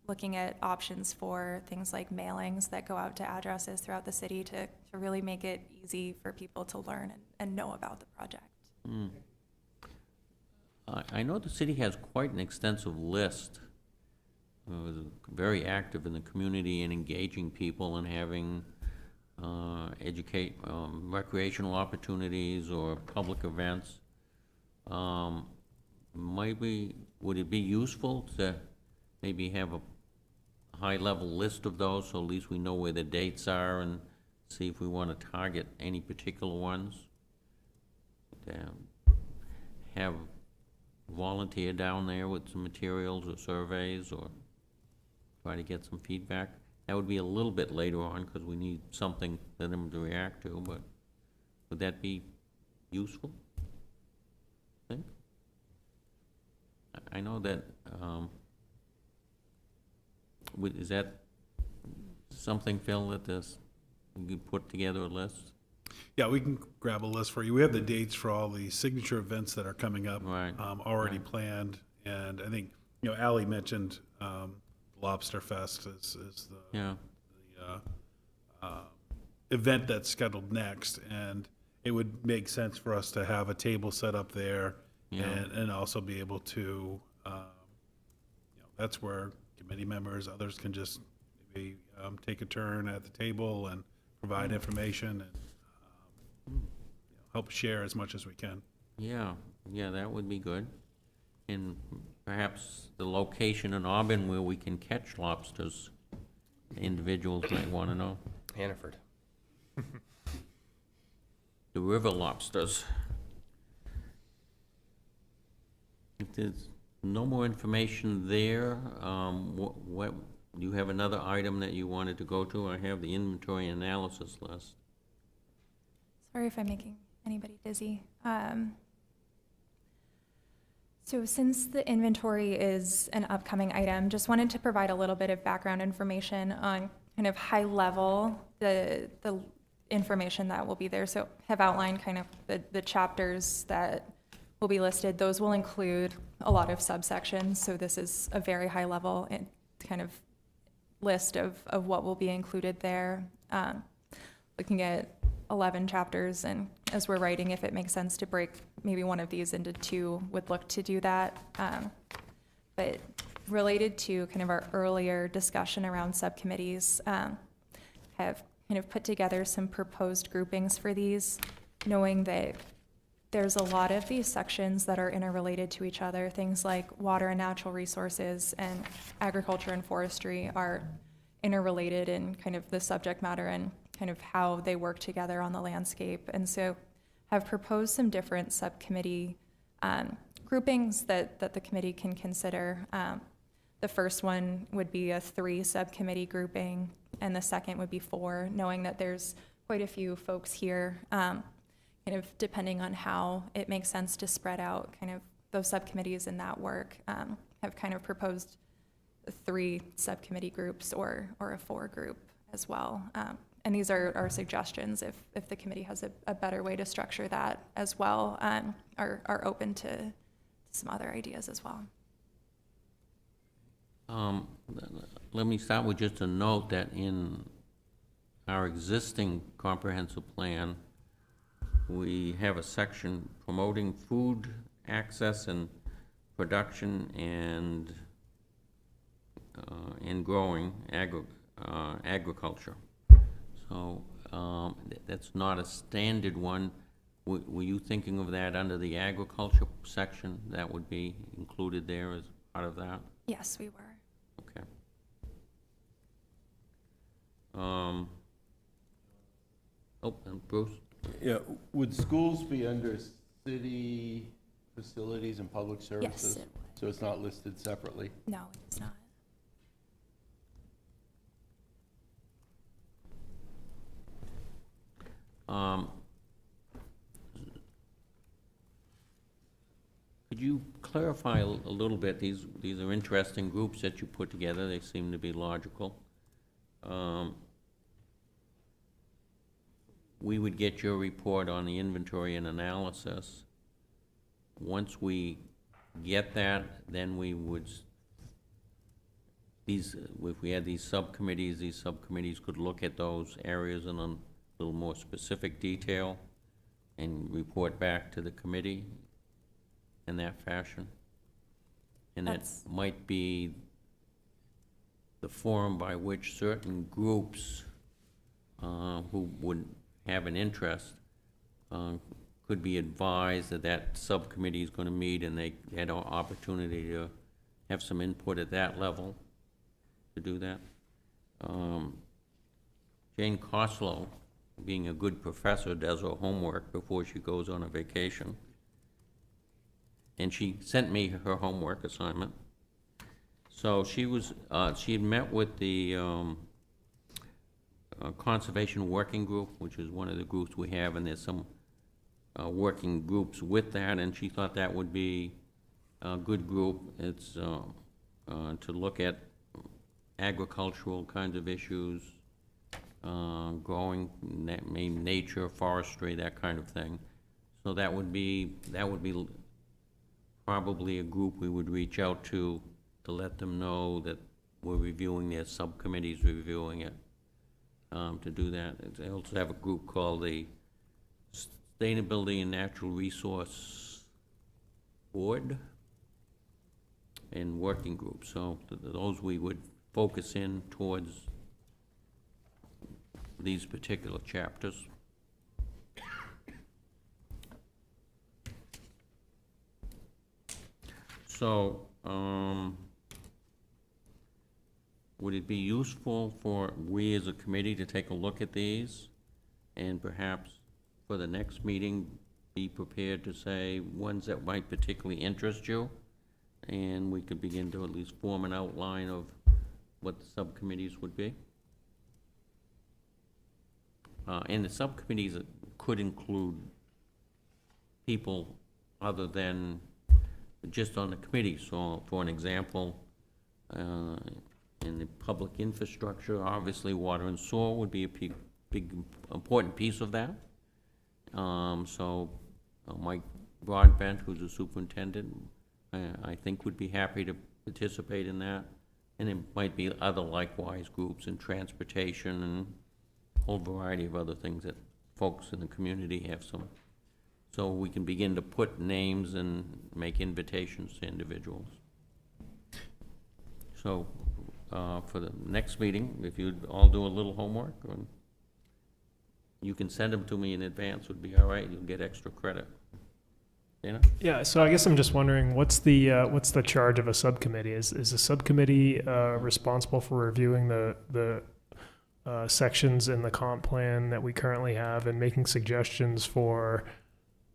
[SPEAKER 4] looking at options for things like mailings that go out to addresses throughout the city to really make it easy for people to learn and know about the project.
[SPEAKER 1] Mm. I know the city has quite an extensive list. Very active in the community and engaging people and having recreational opportunities or public events. Maybe, would it be useful to maybe have a high-level list of those, so at least we know where the dates are and see if we want to target any particular ones? Have volunteer down there with some materials or surveys, or try to get some feedback. That would be a little bit later on because we need something for them to react to, but would that be useful? I think. I know that, is that something, Phil, that we could put together a list?
[SPEAKER 9] Yeah, we can grab a list for you. We have the dates for all the signature events that are coming up,
[SPEAKER 1] Right.
[SPEAKER 9] Already planned. And I think, Ally mentioned Lobster Fest is
[SPEAKER 1] Yeah.
[SPEAKER 9] the event that's scheduled next. And it would make sense for us to have a table set up there,
[SPEAKER 1] Yeah.
[SPEAKER 9] and also be able to, that's where committee members, others can just maybe take a turn at the table and provide information and help share as much as we can.
[SPEAKER 1] Yeah, that would be good. And perhaps the location in Auburn where we can catch lobsters, individuals might want to know.
[SPEAKER 12] Hannaford.
[SPEAKER 1] The river lobsters. If there's No more information there. What, do you have another item that you wanted to go to? I have the inventory analysis list.
[SPEAKER 4] Sorry if I'm making anybody dizzy. So since the inventory is an upcoming item, just wanted to provide a little bit of background information on kind of high level, the information that will be there. So have outlined kind of the chapters that will be listed. Those will include a lot of subsections. So this is a very high level and kind of list of what will be included there. Looking at 11 chapters, and as we're writing, if it makes sense to break maybe one of these into two, would look to do that. But related to kind of our earlier discussion around subcommittees, have kind of put together some proposed groupings for these, knowing that there's a lot of these sections that are interrelated to each other. Things like water and natural resources and agriculture and forestry are interrelated in kind of the subject matter and kind of how they work together on the landscape. And so have proposed some different subcommittee groupings that the committee can consider. The first one would be a 3 subcommittee grouping, and the second would be 4, knowing that there's quite a few folks here, kind of depending on how it makes sense to spread out kind of those subcommittees in that work, have kind of proposed 3 subcommittee groups or a 4 group as well. And these are suggestions. If the committee has a better way to structure that as well, are open to some other ideas as well.
[SPEAKER 1] Let me start with just a note that in our existing comprehensive plan, we have a section promoting food access and production and growing agriculture. So that's not a standard one. Were you thinking of that under the agriculture section? That would be included there as part of that?
[SPEAKER 4] Yes, we were.
[SPEAKER 1] Okay. And Bruce?
[SPEAKER 10] Yeah, would schools be under city facilities and public services?
[SPEAKER 4] Yes, it would.
[SPEAKER 10] So it's not listed separately?
[SPEAKER 4] No, it's not.
[SPEAKER 1] Could you clarify a little bit? These are interesting groups that you put together. They seem to be logical. We would get your report on the inventory and analysis. Once we get that, then we would, if we had these subcommittees could look at those areas in a little more specific detail and report back to the committee in that fashion. And that might be the forum by which certain groups who would have an interest could be advised that subcommittee is going to meet, and they had an opportunity to have some input at that level to do that. Jane Coslow, being a good professor, does her homework before she goes on a vacation. And she sent me her homework assignment. So she had met with the Conservation Working Group, which is one of the groups we have, and there's some working groups with that, and she thought that would be a good group. It's to look at agricultural kinds of issues, growing, nature, forestry, that kind of thing. So that would be probably a group we would reach out to let them know that we're reviewing their subcommittees, reviewing it, to do that. They also have a group called the Sustainability and Natural Resource Board and working groups. So those we would focus in towards these particular chapters. So, would it be useful for we as a committee to take a look at these and perhaps for the next meeting be prepared to say ones that might particularly interest you and we could begin to at least form an outline of what the subcommittees would be. And the subcommittees could include people other than just on the committee. So, for an example, in the public infrastructure, obviously water and sewer would be a big important piece of that. Mike Broadbent, who's a superintendent, I think would be happy to participate in that. And it might be other likewise groups in transportation and a whole variety of other things that folks in the community have some. So we can begin to put names and make invitations to individuals. So for the next meeting, if you'd all do a little homework, or you can send them to me in advance, would be all right. You'll get extra credit. Dana?
[SPEAKER 6] Yeah, so I guess I'm just wondering, what's the charge of a subcommittee? Is the subcommittee responsible for reviewing the sections in the comp plan that we currently have and making suggestions for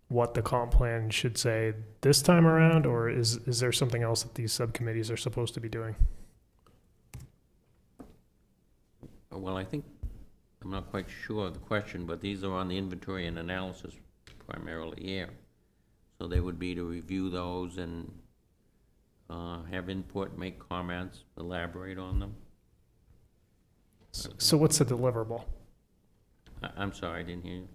[SPEAKER 6] what the comp plan should say this time around, or is there something else that these subcommittees are supposed to be doing?
[SPEAKER 1] Well, I think, I'm not quite sure of the question, but these are on the inventory and analysis primarily here. So they would be to review those and have input, make comments, elaborate on them.
[SPEAKER 6] So what's the deliverable?
[SPEAKER 1] I'm sorry, I didn't hear you.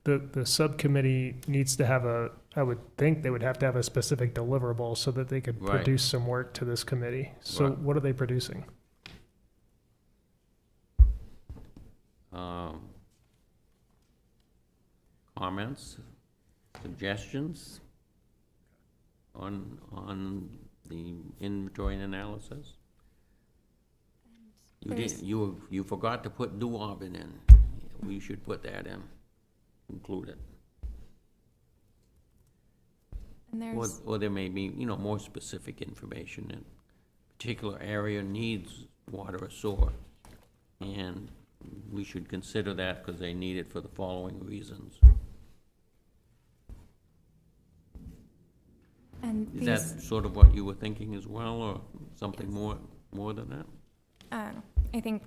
[SPEAKER 6] The subcommittee needs to have I would think they would have to have a specific deliverable so that they could
[SPEAKER 1] Right.
[SPEAKER 6] produce some work to this committee. So
[SPEAKER 1] Right.
[SPEAKER 6] what are they producing?
[SPEAKER 1] Comments, suggestions on the inventory and analysis? You forgot to put New Auburn in. We should put that in, include it.
[SPEAKER 4] And there's,
[SPEAKER 1] Or there may be, more specific information. In a particular area needs water or sewer, and we should consider that because they need it for the following reasons.
[SPEAKER 4] and
[SPEAKER 1] Is
[SPEAKER 4] these,
[SPEAKER 1] that sort of what you were thinking as well, or something more than that?
[SPEAKER 4] I think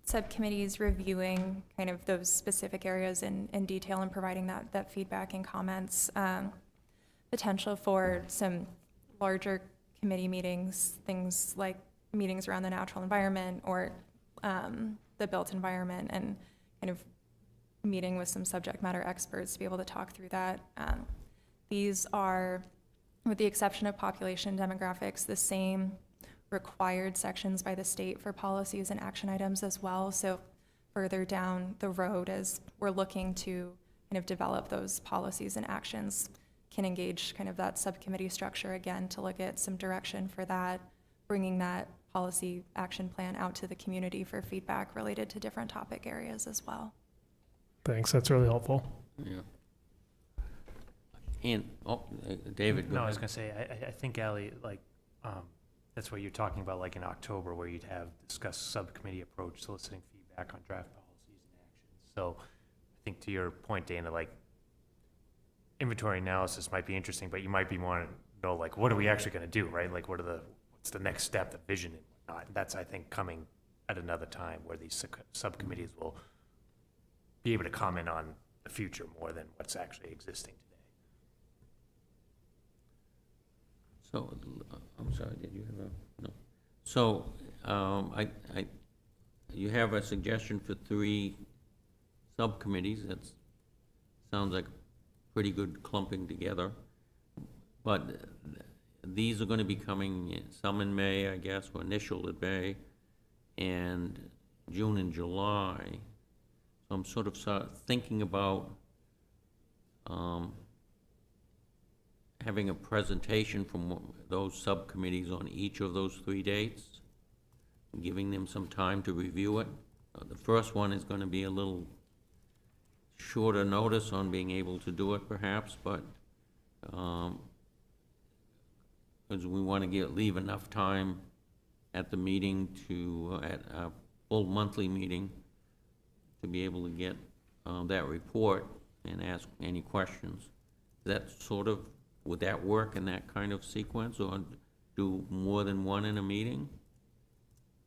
[SPEAKER 4] subcommittees reviewing kind of those specific areas in detail and providing that feedback and comments, potential for some larger committee meetings, things like meetings around the natural environment or the built environment, and kind of meeting with some subject matter experts to be able to talk through that. These are, with the exception of population demographics, the same required sections by the state for policies and action items as well. So further down the road, as we're looking to kind of develop those policies and actions, can engage kind of that subcommittee structure again to look at some direction for that, bringing that policy action plan out to the community for feedback related to different topic areas as well.
[SPEAKER 6] Thanks, that's really helpful.
[SPEAKER 1] Yeah. And, David, go
[SPEAKER 7] No, I was
[SPEAKER 1] ahead.
[SPEAKER 7] gonna say, I think, Ally, that's what you're talking about, like in October, where you'd have discussed subcommittee approach, soliciting feedback on draft policies and actions. So I think to your point, Dana, inventory analysis might be interesting, but you might be wanting to know, what are we actually gonna do, right? What's the next step, the vision and whatnot. And that's, I think, coming at another time where these subcommittees will be able to comment on the future more than what's actually existing today.
[SPEAKER 1] So, I'm sorry, did you have no? So, you have a suggestion for 3 subcommittees. That sounds like pretty good clumping together. But these are gonna be coming, some in May, I guess, or initial in May, and June and July. So I'm sort of thinking about, having a presentation from those subcommittees on each of those 3 dates, giving them some time to review it. The first one is going to be a little shorter notice on being able to do it, perhaps, but because we want to leave enough time at the meeting at a full monthly meeting, to be able to get that report and ask any questions. Is that sort of would that work in that kind of sequence, or do more than one in a meeting?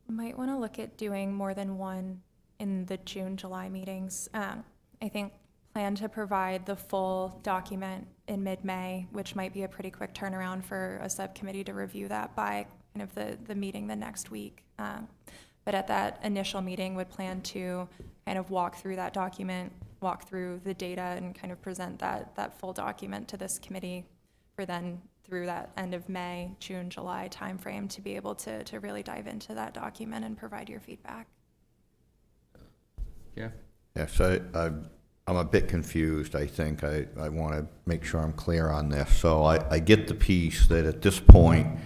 [SPEAKER 4] Might want to look at doing more than one in the June, July meetings. I think plan to provide the full document in mid-May, which might be a pretty quick turnaround for a subcommittee to review that by kind of the meeting the next week. But at that initial meeting, would plan to kind of walk through that document, walk through the data, and kind of present that full document to this committee for then through that end of May, June, July timeframe to be able to really dive into that document and provide your feedback.
[SPEAKER 1] Jeff?
[SPEAKER 5] Yes, I'm a bit confused, I think. I want to make sure I'm clear on this. So I get the piece that at this point,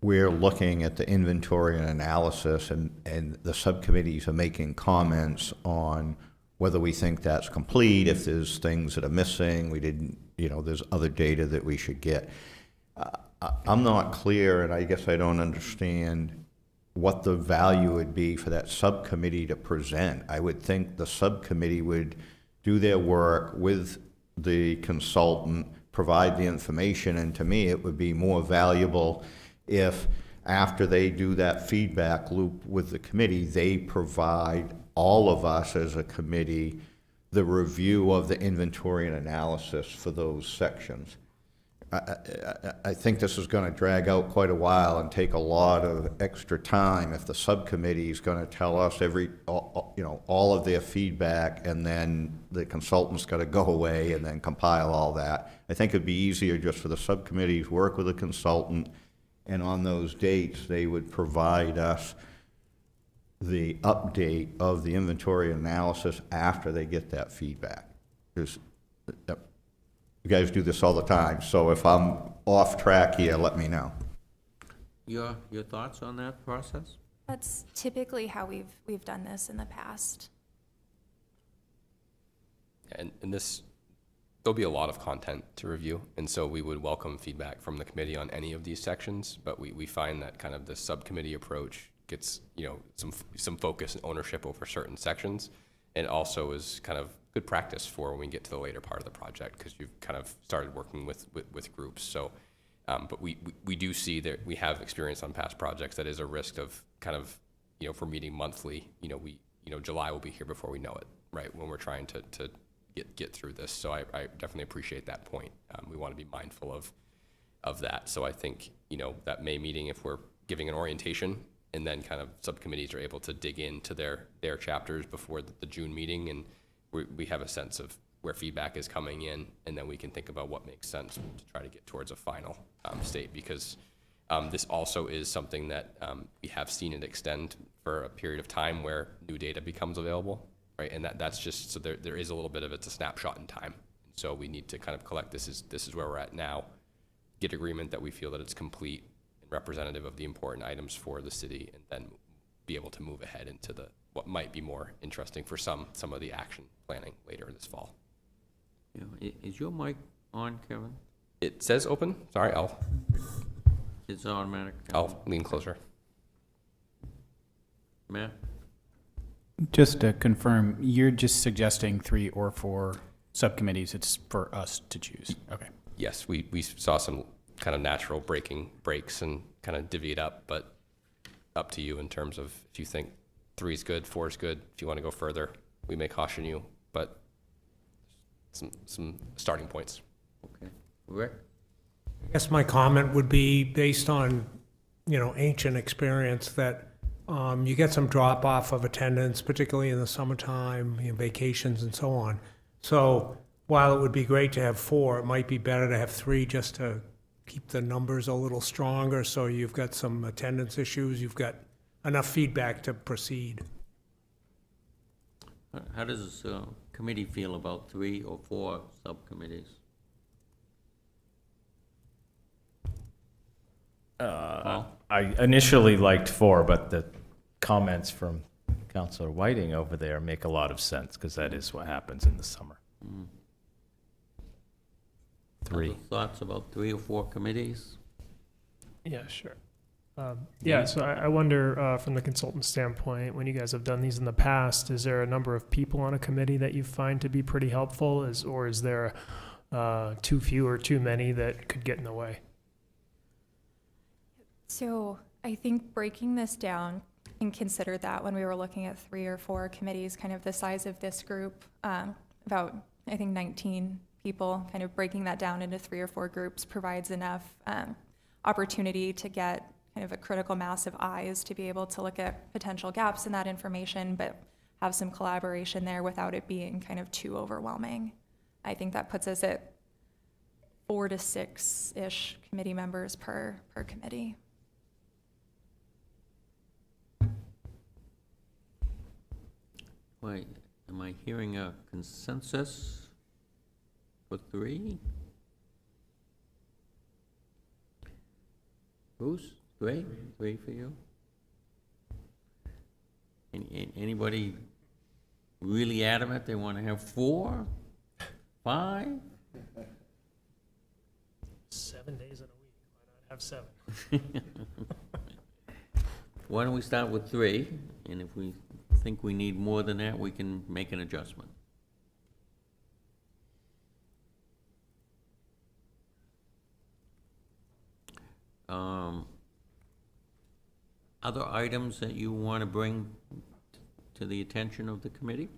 [SPEAKER 5] we're looking at the inventory and analysis, and the subcommittees are making comments on whether we think that's complete, if there's things that are missing, we didn't, there's other data that we should get. I'm not clear, and I guess I don't understand what the value would be for that subcommittee to present. I would think the subcommittee would do their work with the consultant, provide the information, and to me, it would be more valuable if after they do that feedback loop with the committee, they provide all of us as a committee the review of the inventory and analysis for those sections. I think this is going to drag out quite a while and take a lot of extra time if the subcommittee is going to tell us all of their feedback, and then the consultant's got to go away and then compile all that. I think it'd be easier just for the subcommittees work with a consultant, and on those dates they would provide us the update of the inventory analysis after they get that feedback. Because you guys do this all the time, so if I'm off track here, let me know.
[SPEAKER 1] Your thoughts on that process?
[SPEAKER 4] That's typically how we've done this in the past.
[SPEAKER 12] And this, there'll be a lot of content to review, and so we would welcome feedback from the committee on any of these sections, but we find that kind of the subcommittee approach gets, some focus and ownership over certain sections, and also is kind of good practice for when we get to the later part of the project, because you've kind of started working with groups. So, but we do see that we have experience on past projects that is a risk of kind of, for meeting monthly, July will be here before we know it, right? When we're trying to get through this. So I definitely appreciate that point. We want to be mindful of that. So I think, that May meeting, if we're giving an orientation, and then kind of subcommittees are able to dig into their chapters before the June meeting, and we have a sense of where feedback is coming in, and then we can think about what makes sense to try to get towards a final state, because this also is something that we have seen it extend for a period of time where new data becomes available, right? And that's just, so there is a little bit of, it's a snapshot in time. So we need to kind of collect, this is where we're at now, get agreement that we feel that it's complete and representative of the important items for the city, and then be able to move ahead into what might be more interesting for some of the action planning later this fall.
[SPEAKER 1] Is your mic on, Kevin?
[SPEAKER 12] It says open. Sorry,
[SPEAKER 1] It's automatic.
[SPEAKER 12] I'll lean closer.
[SPEAKER 1] Matt?
[SPEAKER 11] Just to confirm, you're just suggesting 3 or 4 subcommittees. It's for us to choose. Okay.
[SPEAKER 12] Yes, we saw some kind of natural breaks and kind of divvy it up, but up to you in terms of if you think 3 is good, 4 is good. If you want to go further, we may caution you, but some starting points.
[SPEAKER 1] Okay. Rick?
[SPEAKER 13] I guess my comment would be based on, ancient experience that you get some drop off of attendance, particularly in the summertime, vacations and so on. So while it would be great to have 4, it might be better to have 3 just to keep the numbers a little stronger. So you've got some attendance issues, you've got enough feedback to proceed.
[SPEAKER 1] How does this committee feel about 3 or 4 subcommittees?
[SPEAKER 3] I initially liked 4, but the comments from Councilor Whiting over there make a lot of sense, because that is what happens in the summer. 3.
[SPEAKER 1] Other thoughts about 3 or 4 committees?
[SPEAKER 6] Yeah, sure. So I wonder, from the consultant standpoint, when you guys have done these in the past, is there a number of people on a committee that you find to be pretty helpful, or is there too few or too many that could get in the way?
[SPEAKER 4] So I think breaking this down and consider that when we were looking at 3 or 4 committees, kind of the size of this group, about, I think, 19 people, kind of breaking that down into 3 or 4 groups provides enough opportunity to get kind of a critical mass of eyes to be able to look at potential gaps in that information, but have some collaboration there without it being kind of too overwhelming. I think that puts us at 4 to 6-ish committee members per committee.
[SPEAKER 1] Wait, am I hearing a consensus for 3? Bruce, 3? 3 for you? Anybody really adamant they want to have 4? 5?
[SPEAKER 6] 7 days in a week, why not have 7?
[SPEAKER 1] Why don't we start with 3, and if we think we need more than that, we can make an adjustment. Other items that you want to bring to the attention of the committee?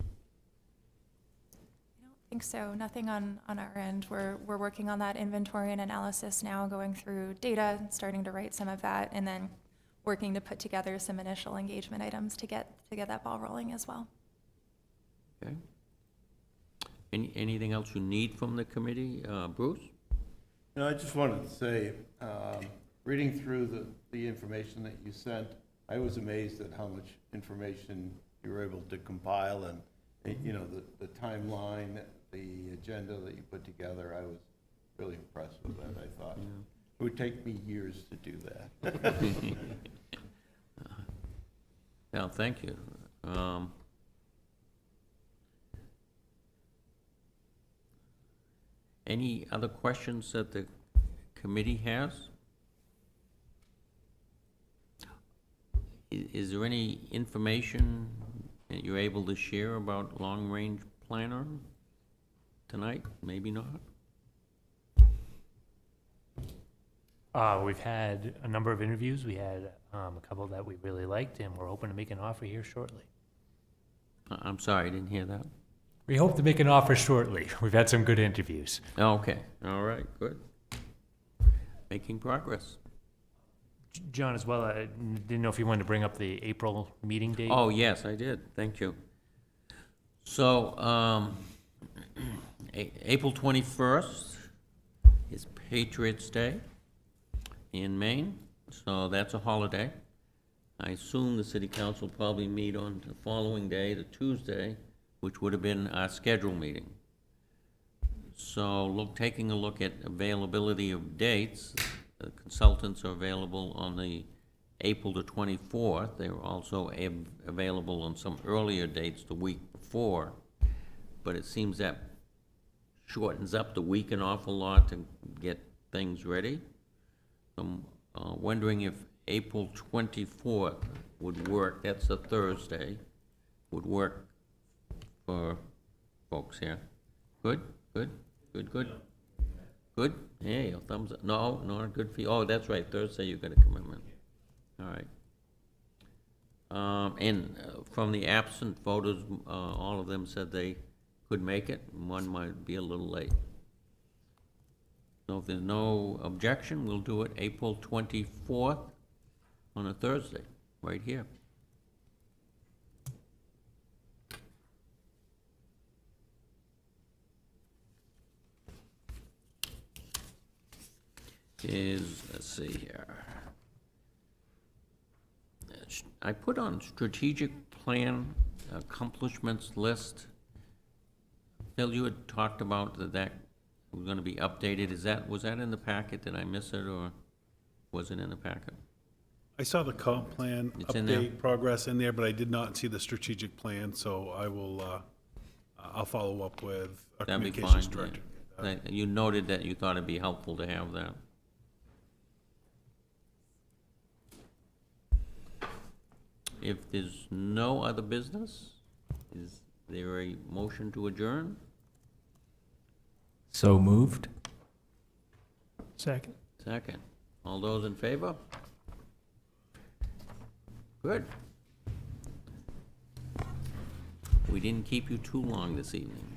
[SPEAKER 4] I don't think so. Nothing on our end. We're working on that inventory and analysis now, going through data, starting to write some of that, and then working to put together some initial engagement items to get that ball rolling as well.
[SPEAKER 1] Okay. Anything else you need from the committee, Bruce?
[SPEAKER 10] No, I just wanted to say, reading through the information that you sent, I was amazed at how much information you were able to compile, and, you know, the timeline, the agenda that you put together. I was really impressed with that. I thought it would take me years to do that.
[SPEAKER 1] Well, thank you. Any other questions that the committee has? Is there any information that you're able to share about long-range planner tonight? Maybe not?
[SPEAKER 7] We've had a number of interviews. We had a couple that we really liked, and we're hoping to make an offer here shortly.
[SPEAKER 1] I'm sorry, I didn't hear that.
[SPEAKER 7] We hope to make an offer shortly. We've had some good interviews.
[SPEAKER 1] Okay, all right, good. Making progress.
[SPEAKER 7] John, as well, I didn't know if you wanted to bring up the April meeting date?
[SPEAKER 1] Oh, yes, I did, thank you. So, April 21st is Patriots' Day in Maine, so that's a holiday. I assume the city council probably meet on the following day, the Tuesday, which would have been our scheduled meeting. So, taking a look at availability of dates, the consultants are available on the April the 24th. They're also available on some earlier dates the week before, but it seems that shortens up the week an awful lot to get things ready. I'm wondering if April 24th would work, that's a Thursday, would work for folks here. Good, good, good, good. Good? Hey, a thumbs up. No, not good for you. Oh, that's right, Thursday you got a commitment. All right. And from the absent voters, all of them said they could make it. One might be a little late. So if there's no objection, we'll do it April 24th on a Thursday, right here. Let's see here. I put on strategic plan accomplishments list. Phil, you had talked about that was going to be updated. Was that in the packet? Did I miss it, or was it in the packet?
[SPEAKER 9] I saw the comp plan
[SPEAKER 1] It's in there?
[SPEAKER 9] update progress in there, but I did not see the strategic plan, so I will, I'll follow up with our
[SPEAKER 1] That'd be
[SPEAKER 9] communications
[SPEAKER 1] fine.
[SPEAKER 9] director.
[SPEAKER 1] You noted that you thought it'd be helpful to have that. If there's no other business, is there a motion to adjourn?
[SPEAKER 7] So
[SPEAKER 3] So moved?
[SPEAKER 6] Second.
[SPEAKER 1] Second. All those in favor? Good. We didn't keep you too long this evening.